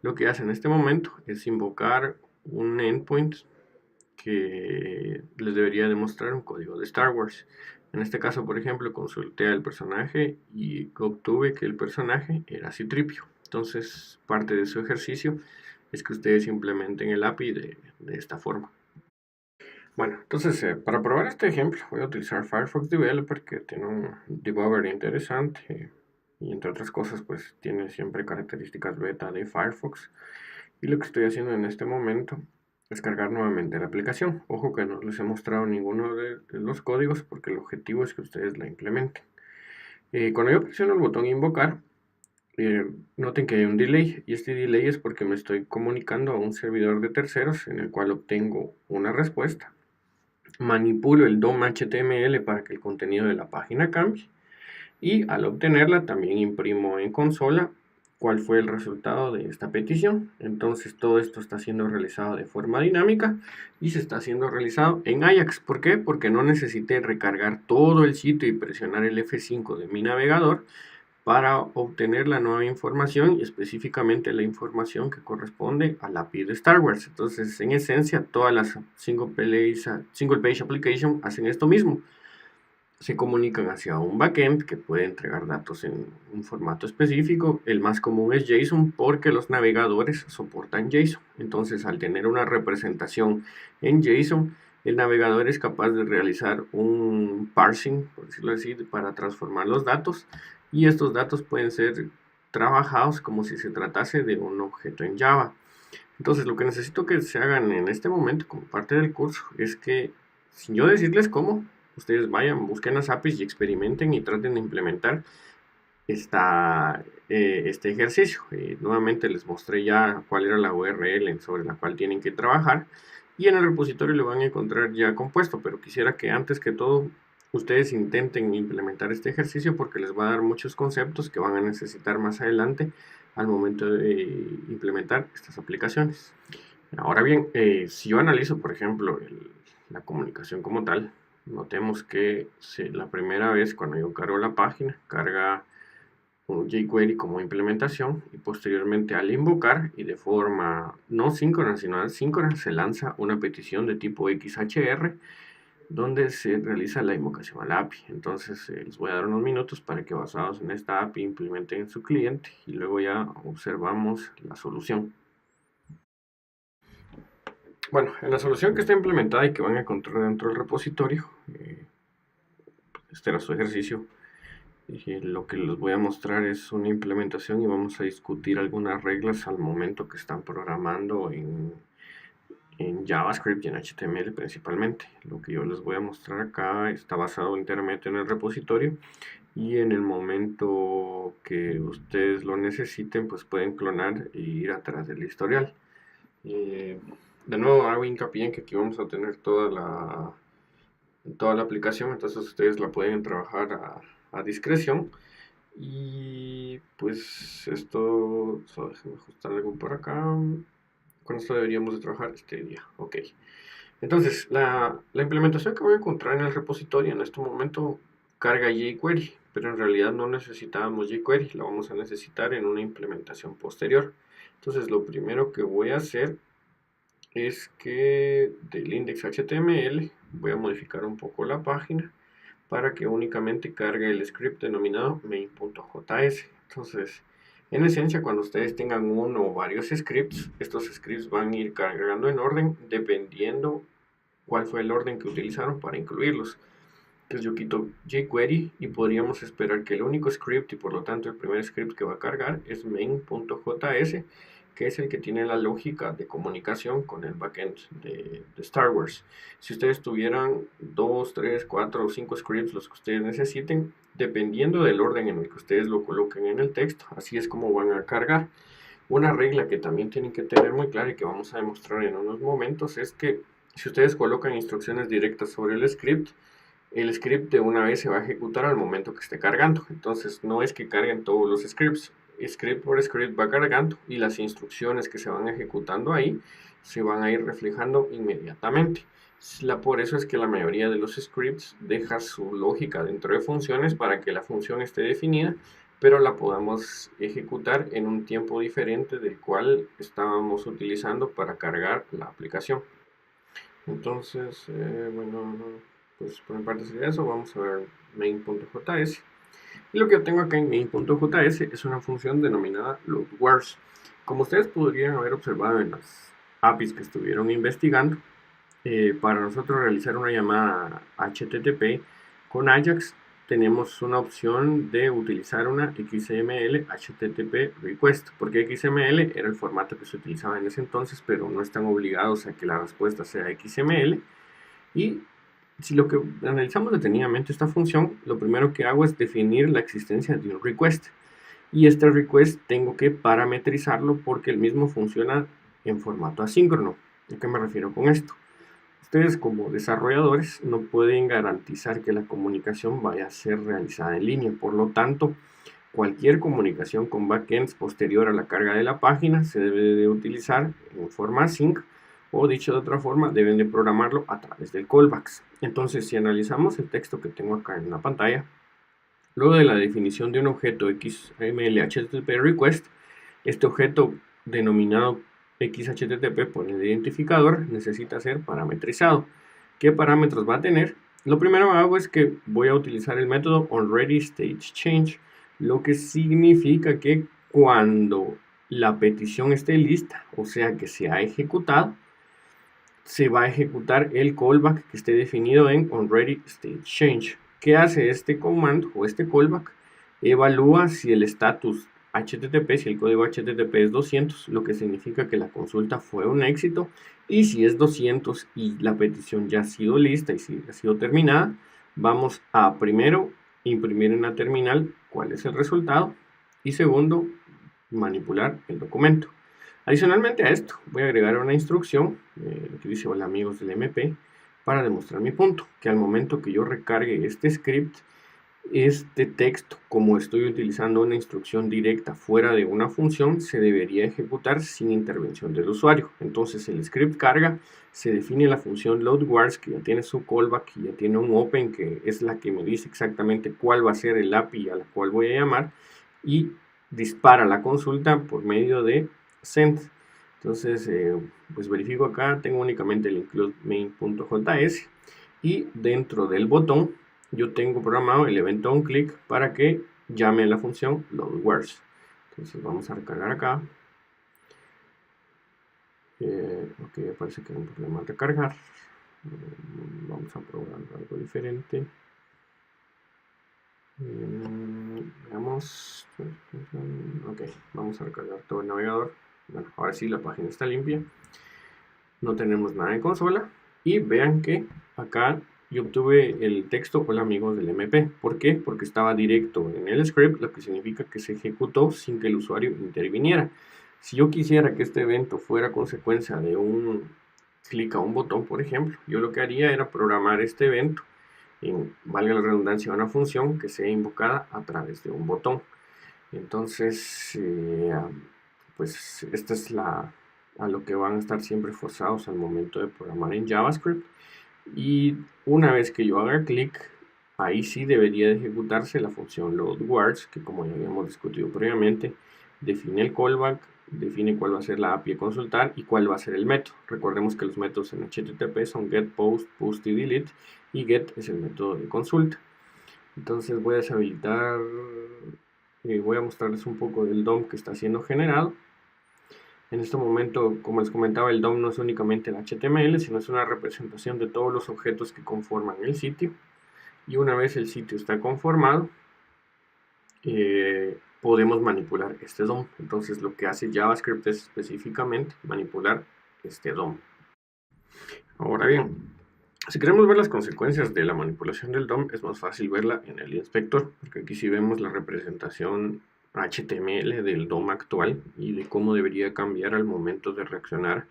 lo que hace en este momento es invocar un endpoint que les debería demostrar un código de Star Wars. En este caso, por ejemplo, consulté al personaje y obtuve que el personaje era C-3PO. Entonces, parte de su ejercicio es que ustedes implementen el API de esta forma. Bueno, entonces para probar este ejemplo voy a utilizar Firefox Developer, que tiene un debugger interesante y entre otras cosas pues tiene siempre características beta de Firefox. Y lo que estoy haciendo en este momento es cargar nuevamente la aplicación. Ojo que no les he mostrado ninguno de los códigos porque el objetivo es que ustedes la implementen. Cuando yo presiono el botón invocar, noten que hay un delay, y este delay es porque me estoy comunicando a un servidor de terceros en el cual obtengo una respuesta. Manipulo el DOM HTML para que el contenido de la página cambie, y al obtenerla también imprimo en consola cuál fue el resultado de esta petición. Entonces todo esto está siendo realizado de forma dinámica y se está siendo realizado en Ajax. ¿Por qué? Porque no necesité recargar todo el sitio y presionar el F5 de mi navegador para obtener la nueva información, y específicamente la información que corresponde al API de Star Wars. Entonces, en esencia, todas las single page application hacen esto mismo. Se comunican hacia un backend que puede entregar datos en un formato específico. El más común es JSON porque los navegadores soportan JSON. Entonces, al tener una representación en JSON, el navegador es capaz de realizar un parsing, por decirlo así, para transformar los datos, y estos datos pueden ser trabajados como si se tratase de un objeto en Java. Entonces, lo que necesito que se hagan en este momento como parte del curso es que, sin yo decirles cómo, ustedes vayan, busquen las APIs y experimenten y traten de implementar este ejercicio. Nuevamente les mostré ya cuál era la URL sobre la cual tienen que trabajar, y en el repositorio lo van a encontrar ya compuesto, pero quisiera que antes que todo ustedes intenten implementar este ejercicio porque les va a dar muchos conceptos que van a necesitar más adelante al momento de implementar estas aplicaciones. Ahora bien, si yo analizo, por ejemplo, la comunicación como tal, notemos que la primera vez cuando yo cargo la página, carga un jQuery como implementación, y posteriormente al invocar y de forma no síncrona sino asíncrona se lanza una petición de tipo XHR donde se realiza la invocación a la API. Entonces les voy a dar unos minutos para que, basados en esta API, implementen en su cliente y luego ya observamos la solución. Bueno, en la solución que está implementada y que van a encontrar dentro del repositorio, este era su ejercicio. Y lo que les voy a mostrar es una implementación y vamos a discutir algunas reglas al momento que están programando en JavaScript y en HTML principalmente. Lo que yo les voy a mostrar acá está basado enteramente en el repositorio, y en el momento que ustedes lo necesiten, pues pueden clonar e ir atrás del historial. De nuevo hago hincapié en que aquí vamos a tener toda la aplicación, entonces ustedes la pueden trabajar a discreción. Y pues esto, solo déjenme ajustar algo por acá. Con esto deberíamos de trabajar este día. Ok. Entonces, la implementación que voy a encontrar en el repositorio en este momento carga jQuery, pero en realidad no necesitábamos jQuery, la vamos a necesitar en una implementación posterior. Entonces, lo primero que voy a hacer es que del index.html voy a modificar un poco la página para que únicamente cargue el script denominado main.js. Entonces, en esencia, cuando ustedes tengan uno o varios scripts, estos scripts van a ir cargando en orden dependiendo cuál fue el orden que utilizaron para incluirlos. Entonces yo quito jQuery y podríamos esperar que el único script, y por lo tanto el primer script que va a cargar, es main.js, que es el que tiene la lógica de comunicación con el backend de Star Wars. Si ustedes tuvieran 2, 3, 4 o 5 scripts, los que ustedes necesiten, dependiendo del orden en el que ustedes lo coloquen en el texto, así es como van a cargar. Una regla que también tienen que tener muy clara y que vamos a demostrar en unos momentos es que si ustedes colocan instrucciones directas sobre el script de una vez se va a ejecutar al momento que esté cargando. Entonces no es que carguen todos los scripts. Script por script va cargando y las instrucciones que se van ejecutando ahí se van a ir reflejando inmediatamente. Por eso es que la mayoría de los scripts deja su lógica dentro de funciones para que la función esté definida, pero la podamos ejecutar en un tiempo diferente del cual estábamos utilizando para cargar la aplicación. Entonces, bueno, pues por mi parte sería eso. Vamos a ver main.js. Y lo que yo tengo acá en main.js es una función denominada loadWords. Como ustedes podrían haber observado en las APIs que estuvieron investigando, para nosotros realizar una llamada HTTP con Ajax, tenemos una opción de utilizar una XML HTTP request, porque XML era el formato que se utilizaba en ese entonces, pero no están obligados a que la respuesta sea XML. Y si lo que analizamos detenidamente esta función, lo primero que hago es definir la existencia de un request. Y este request tengo que parametrizarlo porque el mismo funciona en formato asíncrono. ¿A qué me refiero con esto? Ustedes como desarrolladores no pueden garantizar que la comunicación vaya a ser realizada en línea. Por lo tanto, cualquier comunicación con backends posterior a la carga de la página se debe de utilizar en forma async, o dicho de otra forma, deben de programarlo a través del callbacks. Entonces, si analizamos el texto que tengo acá en la pantalla, luego de la definición de un objeto XML HTTP request, este objeto denominado XHTTP por el identificador necesita ser parametrizado. ¿Qué parámetros va a tener? Lo primero que hago es que voy a utilizar el método onReadyStageChange, lo que significa que cuando la petición esté lista, o sea que se ha ejecutado, se va a ejecutar el callback que esté definido en onReadyStageChange. ¿Qué hace este comando o este callback? Evalúa si el status HTTP, si el código HTTP es 200, lo que significa que la consulta fue un éxito, y si es 200 y la petición ya ha sido lista y si ha sido terminada, vamos a primero imprimir en la terminal cuál es el resultado, y segundo, manipular el documento. Adicionalmente a esto, voy a agregar una instrucción, que dice hola amigos del MP, para demostrar mi punto, que al momento que yo recargue este script, este texto, como estoy utilizando una instrucción directa fuera de una función, se debería ejecutar sin intervención del usuario. Entonces el script carga, se define la función loadWords, que ya tiene su callback, que ya tiene un open, que es la que me dice exactamente cuál va a ser el API a la cual voy a llamar, y dispara la consulta por medio de send. Entonces, pues verifico acá, tengo únicamente el include main.js, y dentro del botón yo tengo programado el evento onClick para que llame a la función loadWords. Entonces vamos a recargar acá. Ok, parece que hay un problema al recargar. Vamos a probar algo diferente. Veamos. Ok, vamos a recargar todo el navegador. Bueno, ahora sí la página está limpia. no tenemos nada en consola, y vean que acá yo obtuve el texto hola amigos del MP. ¿Por qué? Porque estaba directo en el script, lo que significa que se ejecutó sin que el usuario interviniera. Si yo quisiera que este evento fuera consecuencia de un clic a un botón, por ejemplo, yo lo que haría era programar este evento en, valga la redundancia, una función que sea invocada a través de un botón. Entonces, pues esta es a lo que van a estar siempre forzados al momento de programar en JavaScript. Y una vez que yo haga clic, ahí sí debería de ejecutarse la función loadWords, que como ya habíamos discutido previamente, define el callback, define cuál va a ser la API a consultar y cuál va a ser el método. Recordemos que los métodos en HTTP son get, post, post y delete, y get es el método de consulta. Entonces voy a deshabilitar, voy a mostrarles un poco del DOM que está siendo generado. En este momento, como les comentaba, el DOM no es únicamente el HTML, sino es una representación de todos los objetos que conforman el sitio. Y una vez el sitio está conformado, podemos manipular este DOM. Entonces lo que hace JavaScript es específicamente manipular este DOM. Ahora bien, si queremos ver las consecuencias de la manipulación del DOM, es más fácil verla en el inspector, porque aquí sí vemos la representación HTML del DOM actual y de cómo debería cambiar al momento de reaccionar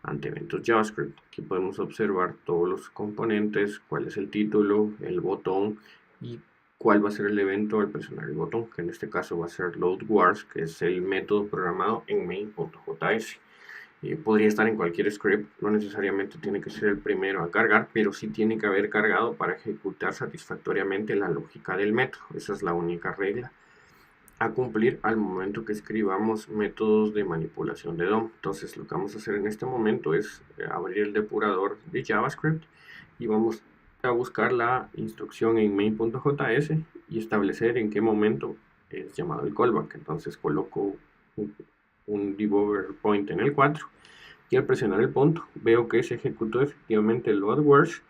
ante eventos JavaScript. Aquí podemos observar todos los componentes, cuál es el título, el botón y cuál va a ser el evento al presionar el botón, que en este caso va a ser loadWords, que es el método programado en main.js. Podría estar en cualquier script, no necesariamente tiene que ser el primero a cargar, pero sí tiene que haber cargado para ejecutar satisfactoriamente la lógica del método. Esa es la única regla a cumplir al momento que escribamos métodos de manipulación de DOM. Entonces lo que vamos a hacer en este momento es abrir el depurador de JavaScript y vamos a buscar la instrucción en main.js y establecer en qué momento es llamado el callback. Entonces coloco un debugger point en el 4 y al presionar el punto veo que se ejecutó efectivamente el loadWords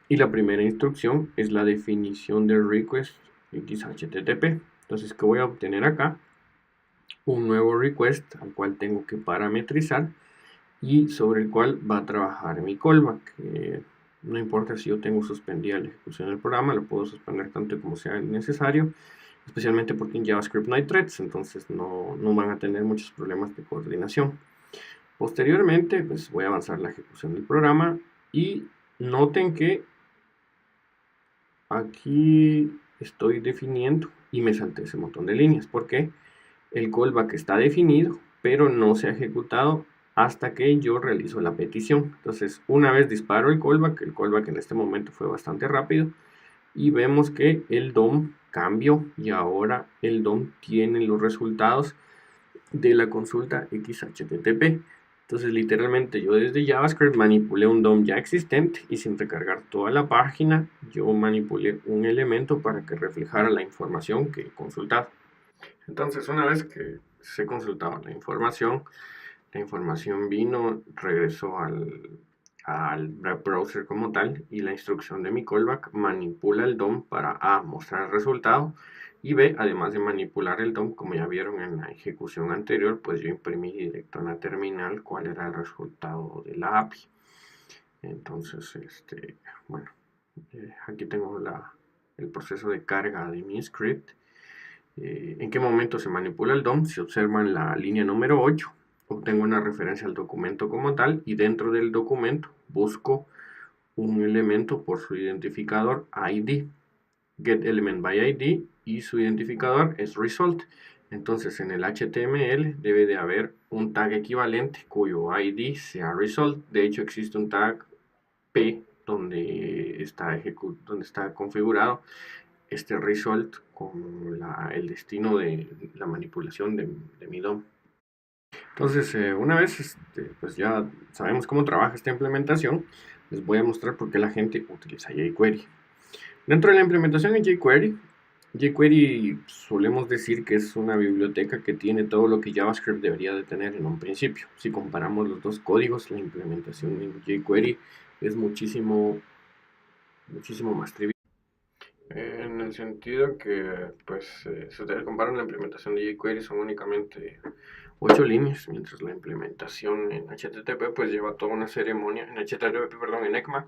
y la primera instrucción es la definición del request XHTTP. Entonces, ¿qué voy a obtener acá? Un nuevo request al cual tengo que parametrizar y sobre el cual va a trabajar mi callback. No importa si yo tengo suspendida la ejecución del programa, lo puedo suspender tanto como sea necesario, especialmente porque en JavaScript no hay threads, entonces no van a tener muchos problemas de coordinación. Posteriormente, pues voy a avanzar la ejecución del programa y noten que aquí estoy definiendo y me salté ese montón de líneas porque el callback está definido pero no se ha ejecutado hasta que yo realizo la petición. Entonces una vez disparo el callback en este momento fue bastante rápido y vemos que el DOM cambió y ahora el DOM tiene los resultados de la consulta XHTTP. Entonces literalmente yo desde JavaScript manipulé un DOM ya existente y sin recargar toda la página yo manipulé un elemento para que reflejara la información que he consultado. Entonces una vez que se consultaba la información vino, regresó al browser como tal y la instrucción de mi callback manipula el DOM para A, mostrar el resultado y B, además de manipular el DOM, como ya vieron en la ejecución anterior, pues yo imprimí directo en la terminal cuál era el resultado de la API. Entonces, bueno, aquí tengo el proceso de carga de mi script. ¿En qué momento se manipula el DOM? Si observan la línea número 8, obtengo una referencia al documento como tal y dentro del documento busco un elemento por su identificador ID, getElementById, y su identificador es result. Entonces en el HTML debe de haber un tag equivalente cuyo ID sea result. De hecho existe un tag P donde está configurado este result como el destino de la manipulación de mi DOM. Entonces, una vez pues ya sabemos cómo trabaja esta implementación, les voy a mostrar por qué la gente utiliza jQuery. Dentro de la implementación en jQuery solemos decir que es una biblioteca que tiene todo lo que JavaScript debería de tener en un principio. Si comparamos los dos códigos, la implementación en jQuery es muchísimo más trivial. En el sentido que, pues, si ustedes comparan la implementación de jQuery son únicamente 8 líneas, mientras la implementación en HTTP pues lleva toda una ceremonia, en HTTP, perdón, en ECMA,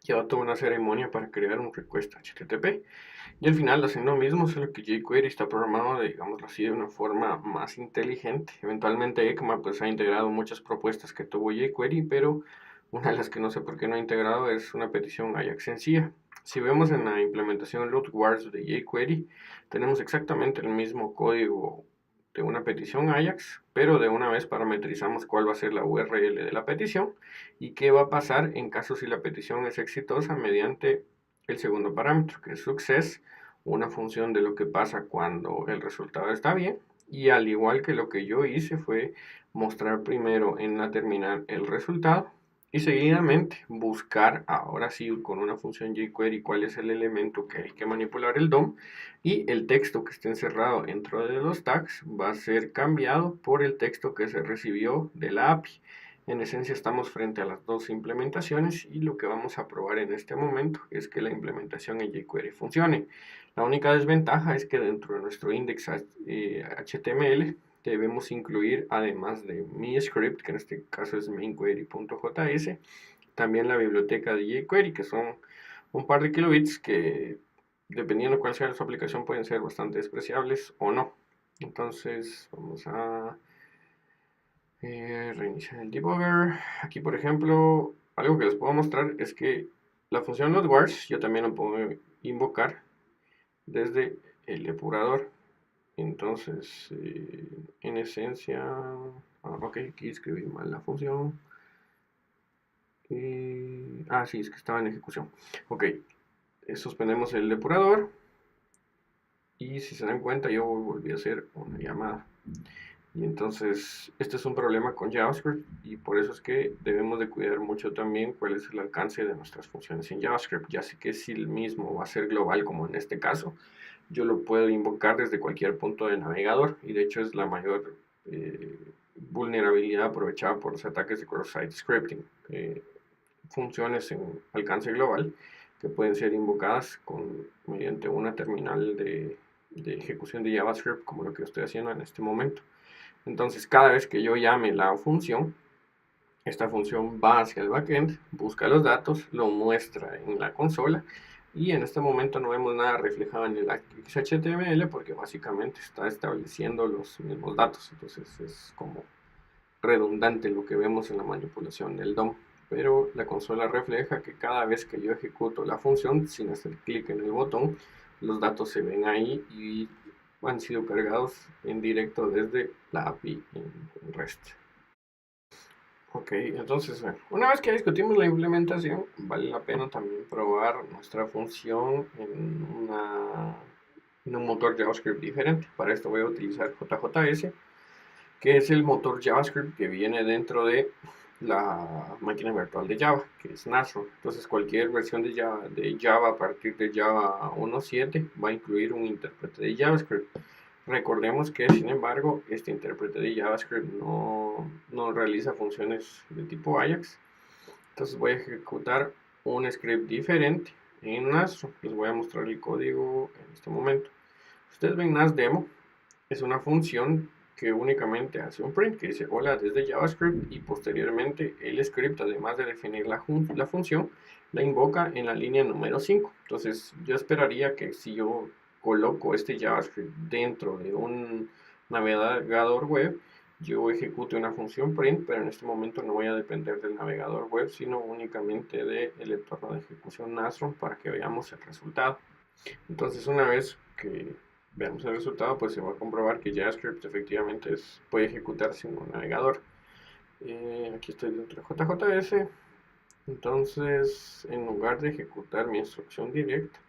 lleva toda una ceremonia para crear un request HTTP. Y al final hacen lo mismo, solo que jQuery está programado, digámoslo así, de una forma más inteligente. Eventualmente ECMA pues ha integrado muchas propuestas que tuvo jQuery, pero una de las que no sé por qué no ha integrado es una petición Ajax sencilla. Si vemos en la implementación rootwars de jQuery, tenemos exactamente el mismo código de una petición Ajax, pero de una vez parametrizamos cuál va a ser la URL de la petición y qué va a pasar en caso si la petición es exitosa mediante el segundo parámetro, que es success, una función de lo que pasa cuando el resultado está bien. Y al igual que lo que yo hice fue mostrar primero en la terminal el resultado y seguidamente buscar ahora sí con una función jQuery cuál es el elemento que hay que manipular el DOM, y el texto que esté encerrado dentro de los tags va a ser cambiado por el texto que se recibió de la API. En esencia estamos frente a las dos implementaciones y lo que vamos a probar en este momento es que la implementación en jQuery funcione. La única desventaja es que dentro de nuestro index HTML debemos incluir, además de mi script, que en este caso es mainQuery.js, también la biblioteca de jQuery, que son un par de kilobits que, dependiendo cuál sea su aplicación, pueden ser bastante despreciables o no. Entonces vamos a reiniciar el debugger. Aquí, por ejemplo, algo que les puedo mostrar es que la función loadWars yo también la puedo invocar desde el depurador. Entonces, en esencia, ok, aquí escribí mal la función. Sí, es que estaba en ejecución. Ok, suspendemos el depurador. Y si se dan cuenta, yo volví a hacer una llamada. Y entonces, este es un problema con JavaScript y por eso es que debemos de cuidar mucho también cuál es el alcance de nuestras funciones en JavaScript. Ya sé que si el mismo va a ser global, como en este caso, yo lo puedo invocar desde cualquier punto del navegador y de hecho es la mayor vulnerabilidad aprovechada por los ataques de cross-site scripting. Funciones en alcance global que pueden ser invocadas mediante una terminal de ejecución de JavaScript como lo que estoy haciendo en este momento. Entonces, cada vez que yo llame la función, esta función va hacia el backend, busca los datos, lo muestra en la consola y en este momento no vemos nada reflejado en el XHTML porque básicamente está estableciendo los mismos datos. Entonces es como redundante lo que vemos en la manipulación del DOM. Pero la consola refleja que cada vez que yo ejecuto la función sin hacer clic en el botón, los datos se ven ahí y han sido cargados en directo desde la API en REST. Ok, entonces, bueno, una vez que discutimos la implementación, vale la pena también probar nuestra función en un motor JavaScript diferente. Para esto voy a utilizar JJS, que es el motor JavaScript que viene dentro de la máquina virtual de Java, que es Nastro. Entonces, cualquier versión de Java a partir de Java 1.7 va a incluir un intérprete de JavaScript. Recordemos que, sin embargo, este intérprete de JavaScript no realiza funciones de tipo Ajax. Entonces voy a ejecutar un script diferente en Nastro. Les voy a mostrar el código en este momento. Ustedes ven NASDemo, es una función que únicamente hace un print que dice hola desde JavaScript y posteriormente el script, además de definir la función, la invoca en la línea número 5. Entonces yo esperaría que si yo coloco este JavaScript dentro de un navegador web, yo ejecute una función print, pero en este momento no voy a depender del navegador web, sino únicamente del entorno de ejecución Nastro para que veamos el resultado. Entonces una vez que veamos el resultado, pues se va a comprobar que JavaScript efectivamente puede ejecutarse en un navegador. Aquí estoy dentro de JJS. Entonces, en lugar de ejecutar mi instrucción directa,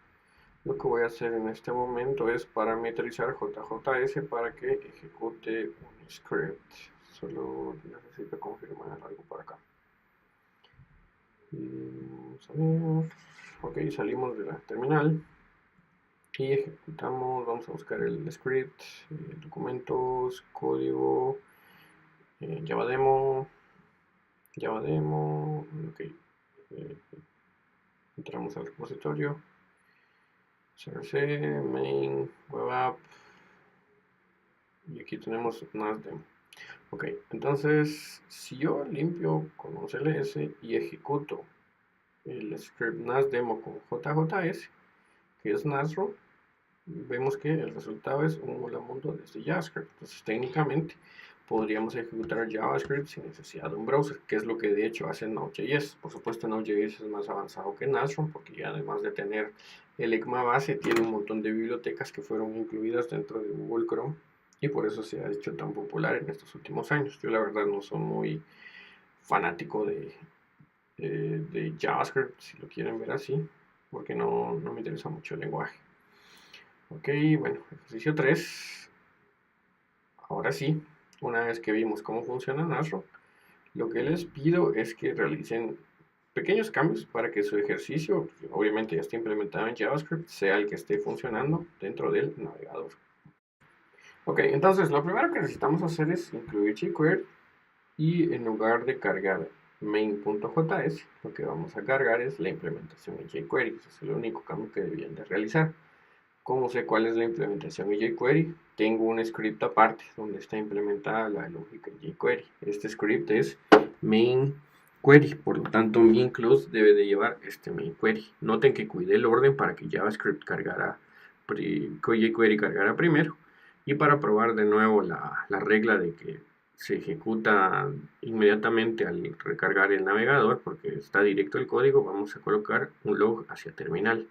lo que voy a hacer en este momento es parametrizar JJS para que ejecute un script. Solo necesito confirmar algo por acá. Vamos a ver. Ok, salimos de la terminal y ejecutamos. Vamos a buscar el script, documentos, código, Java demo, ok. Entramos al repositorio CRC, main, web app, y aquí tenemos NASDEM. Ok, entonces si yo limpio con un CLS y ejecuto el script NASDemo con JJS, que es Nasro, vemos que el resultado es un hola mundo desde JavaScript. Entonces técnicamente podríamos ejecutar JavaScript sin necesidad de un browser, que es lo que de hecho hace Node.js. Por supuesto, Node.js es más avanzado que Nastro, porque ya además de tener el ECMA base, tiene un montón de bibliotecas que fueron incluidas dentro de Google Chrome, y por eso se ha hecho tan popular en estos últimos años. Yo la verdad no soy muy fanático de JavaScript, si lo quieren ver así, porque no me interesa mucho el lenguaje. Ok, bueno, ejercicio 3. Ahora sí, una vez que vimos cómo funciona Nastro, lo que les pido es que realicen pequeños cambios para que su ejercicio, obviamente ya esté implementado en JavaScript, sea el que esté funcionando dentro del navegador. Ok, entonces lo primero que necesitamos hacer es incluir jQuery, y en lugar de cargar main.js, lo que vamos a cargar es la implementación en jQuery. Ese es el único cambio que debían de realizar. ¿Cómo sé cuál es la implementación en jQuery? Tengo un script aparte donde está implementada la lógica en jQuery. Este script es main query, por lo tanto mi include debe de llevar este main query. Noten que cuidé el orden para que JavaScript jQuery cargara primero, y para probar de nuevo la regla de que se ejecuta inmediatamente al recargar el navegador porque está directo el código, vamos a colocar un log hacia terminal.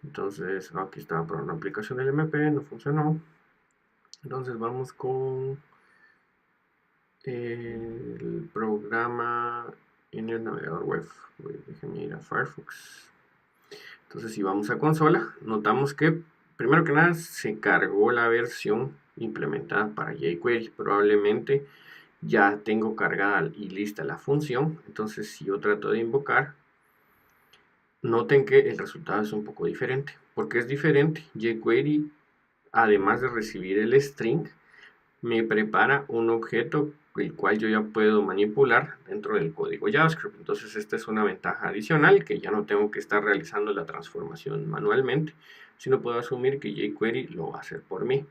Entonces aquí estaba por una aplicación del MP, no funcionó. Entonces vamos con el programa en el navegador web. Déjenme ir a Firefox. Entonces si vamos a consola, notamos que primero que nada se cargó la versión implementada para jQuery. Probablemente ya tengo cargada y lista la función. Entonces si yo trato de invocar, noten que el resultado es un poco diferente. ¿Por qué es diferente? jQuery, además de recibir el string, me prepara un objeto el cual yo ya puedo manipular dentro del código JavaScript. Entonces esta es una ventaja adicional, que ya no tengo que estar realizando la transformación manualmente, sino puedo asumir que jQuery lo va a hacer por mí.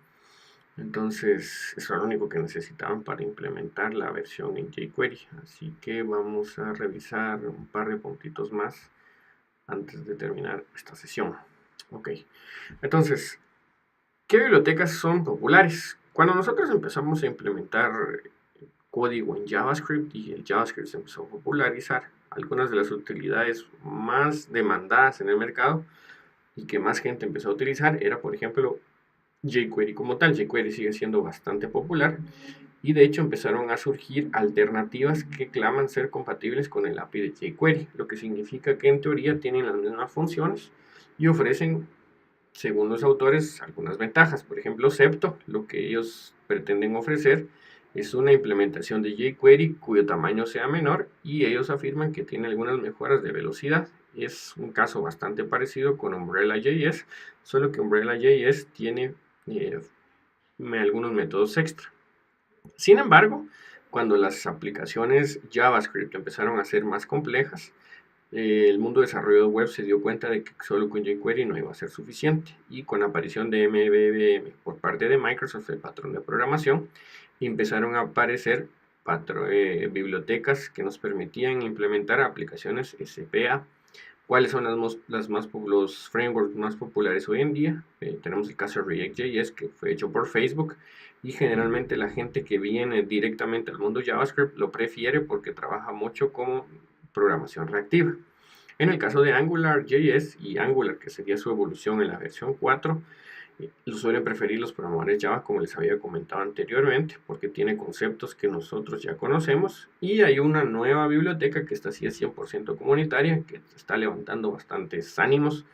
Entonces eso es lo único que necesitaban para implementar la versión en jQuery. Así que vamos a revisar un par de puntitos más antes de terminar esta sesión. Ok, entonces, ¿qué bibliotecas son populares? Cuando nosotros empezamos a implementar código en JavaScript y el JavaScript se empezó a popularizar, algunas de las utilidades más demandadas en el mercado y que más gente empezó a utilizar era, por ejemplo, jQuery como tal. jQuery sigue siendo bastante popular y de hecho empezaron a surgir alternativas que claman ser compatibles con el API de jQuery, lo que significa que en teoría tienen las mismas funciones y ofrecen, según los autores, algunas ventajas. Por ejemplo, Septo, lo que ellos pretenden ofrecer es una implementación de jQuery cuyo tamaño sea menor, y ellos afirman que tiene algunas mejoras de velocidad. Es un caso bastante parecido con Umbrella.js, solo que Umbrella.js tiene algunos métodos extra. Sin embargo, cuando las aplicaciones JavaScript empezaron a ser más complejas, el mundo de desarrollo web se dio cuenta de que solo con jQuery no iba a ser suficiente, y con la aparición de MVVM por parte de Microsoft, el patrón de programación, empezaron a aparecer bibliotecas que nos permitían implementar aplicaciones SPA. ¿Cuáles son los frameworks más populares hoy en día? Tenemos el caso de React.js, que fue hecho por Facebook, y generalmente la gente que viene directamente al mundo JavaScript lo prefiere porque trabaja mucho como programación reactiva. En el caso de AngularJS y Angular, que sería su evolución en la versión 4, lo suelen preferir los programadores Java, como les había comentado anteriormente, porque tiene conceptos que nosotros ya conocemos, y hay una nueva biblioteca que está así es 100% comunitaria, que está levantando bastantes ánimos,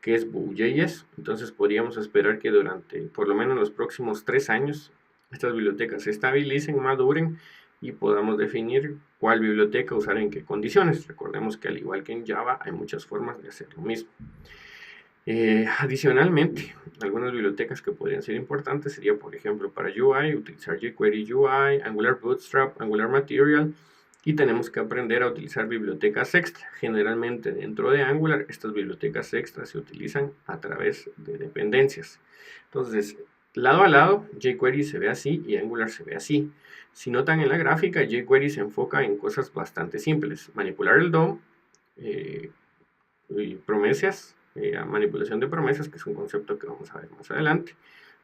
que es Vue.js. Entonces podríamos esperar que durante por lo menos los próximos 3 años estas bibliotecas se estabilicen, maduren y podamos definir cuál biblioteca usar en qué condiciones. Recordemos que al igual que en Java hay muchas formas de hacer lo mismo. Adicionalmente, algunas bibliotecas que podrían ser importantes sería, por ejemplo, para UI, utilizar jQuery UI, Angular Bootstrap, Angular Material, y tenemos que aprender a utilizar bibliotecas extra. Generalmente dentro de Angular estas bibliotecas extra se utilizan a través de dependencias. Entonces, lado a lado, jQuery se ve así y Angular se ve así. Si notan en la gráfica, jQuery se enfoca en cosas bastante simples: manipular el DOM, y promesas, manipulación de promesas, que es un concepto que vamos a ver más adelante,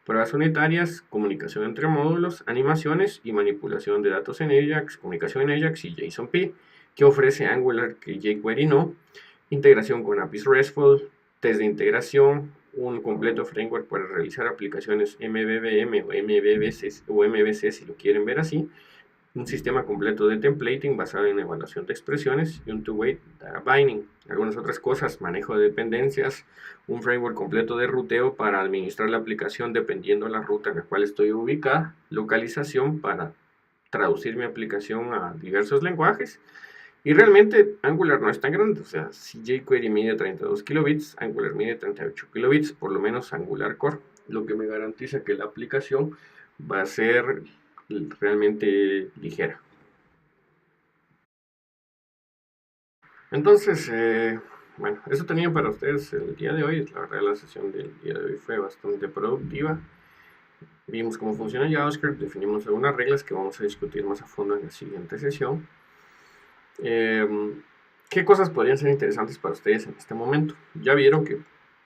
pruebas unitarias, comunicación entre módulos, animaciones y manipulación de datos en Ajax, comunicación en Ajax y JSONP, que ofrece Angular que jQuery no, integración con APIs RESTful, test de integración, un completo framework para realizar aplicaciones MVVM o MVC si lo quieren ver así, un sistema completo de templating basado en evaluación de expresiones y un two-way data binding. Algunas otras cosas: manejo de dependencias, un framework completo de ruteo para administrar la aplicación dependiendo de la ruta en la cual estoy ubicada, localización para traducir mi aplicación a diversos lenguajes. Y realmente Angular no es tan grande, o sea, si jQuery mide 32 kilobits, Angular mide 38 kilobits, por lo menos Angular Core, lo que me garantiza que la aplicación va a ser realmente ligera. Entonces, bueno, eso tenía para ustedes el día de hoy. La verdad, la sesión del día de hoy fue bastante productiva. Vimos cómo funciona JavaScript, definimos algunas reglas que vamos a discutir más a fondo en la siguiente sesión. ¿Qué cosas podrían ser interesantes para ustedes en este momento? Ya vieron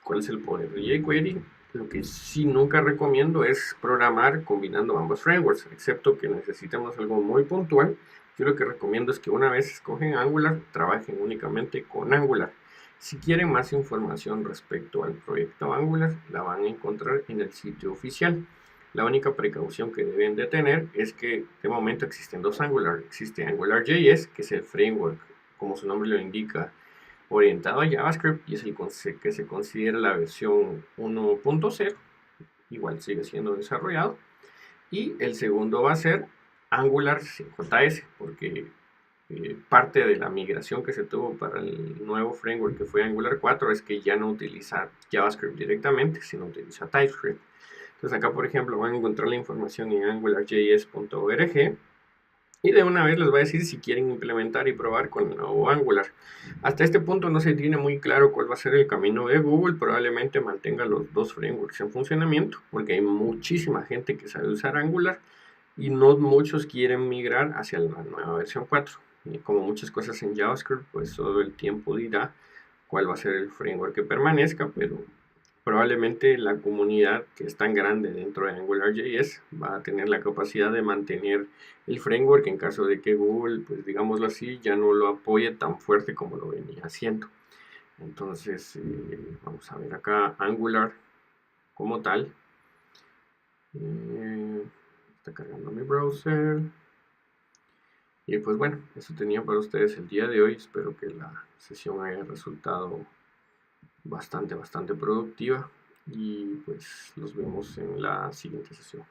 cuál es el poder de jQuery. Lo que sí nunca recomiendo es programar combinando ambos frameworks, excepto que necesitemos algo muy puntual. Yo lo que recomiendo es que una vez escogen Angular, trabajen únicamente con Angular. Si quieren más información respecto al proyecto Angular, la van a encontrar en el sitio oficial. La única precaución que deben de tener es que de momento existen dos Angular. Existe AngularJS, que es el framework, como su nombre lo indica, orientado a JavaScript, y es el que se considera la versión 1.0, igual sigue siendo desarrollado. Y el segundo va a ser Angular JS, porque parte de la migración que se tuvo para el nuevo framework, que fue Angular 4, es que ya no utiliza JavaScript directamente, sino utiliza TypeScript. Entonces acá, por ejemplo, van a encontrar la información en angularjs.org, y de una vez les va a decir si quieren implementar y probar con el nuevo Angular. Hasta este punto no se tiene muy claro cuál va a ser el camino de Google. Probablemente mantenga los dos frameworks en funcionamiento, porque hay muchísima gente que sabe usar Angular y no muchos quieren migrar hacia la nueva versión 4. Y como muchas cosas en JavaScript, pues todo el tiempo dirá cuál va a ser el framework que permanezca, pero probablemente la comunidad, que es tan grande dentro de AngularJS, va a tener la capacidad de mantener el framework en caso de que Google, pues digámoslo así, ya no lo apoye tan fuerte como lo venía haciendo. Entonces, vamos a ver acá Angular como tal. Está cargando mi browser. Y pues bueno, eso tenía para ustedes el día de hoy. Espero que la sesión haya resultado bastante productiva, y pues nos vemos en la siguiente sesión.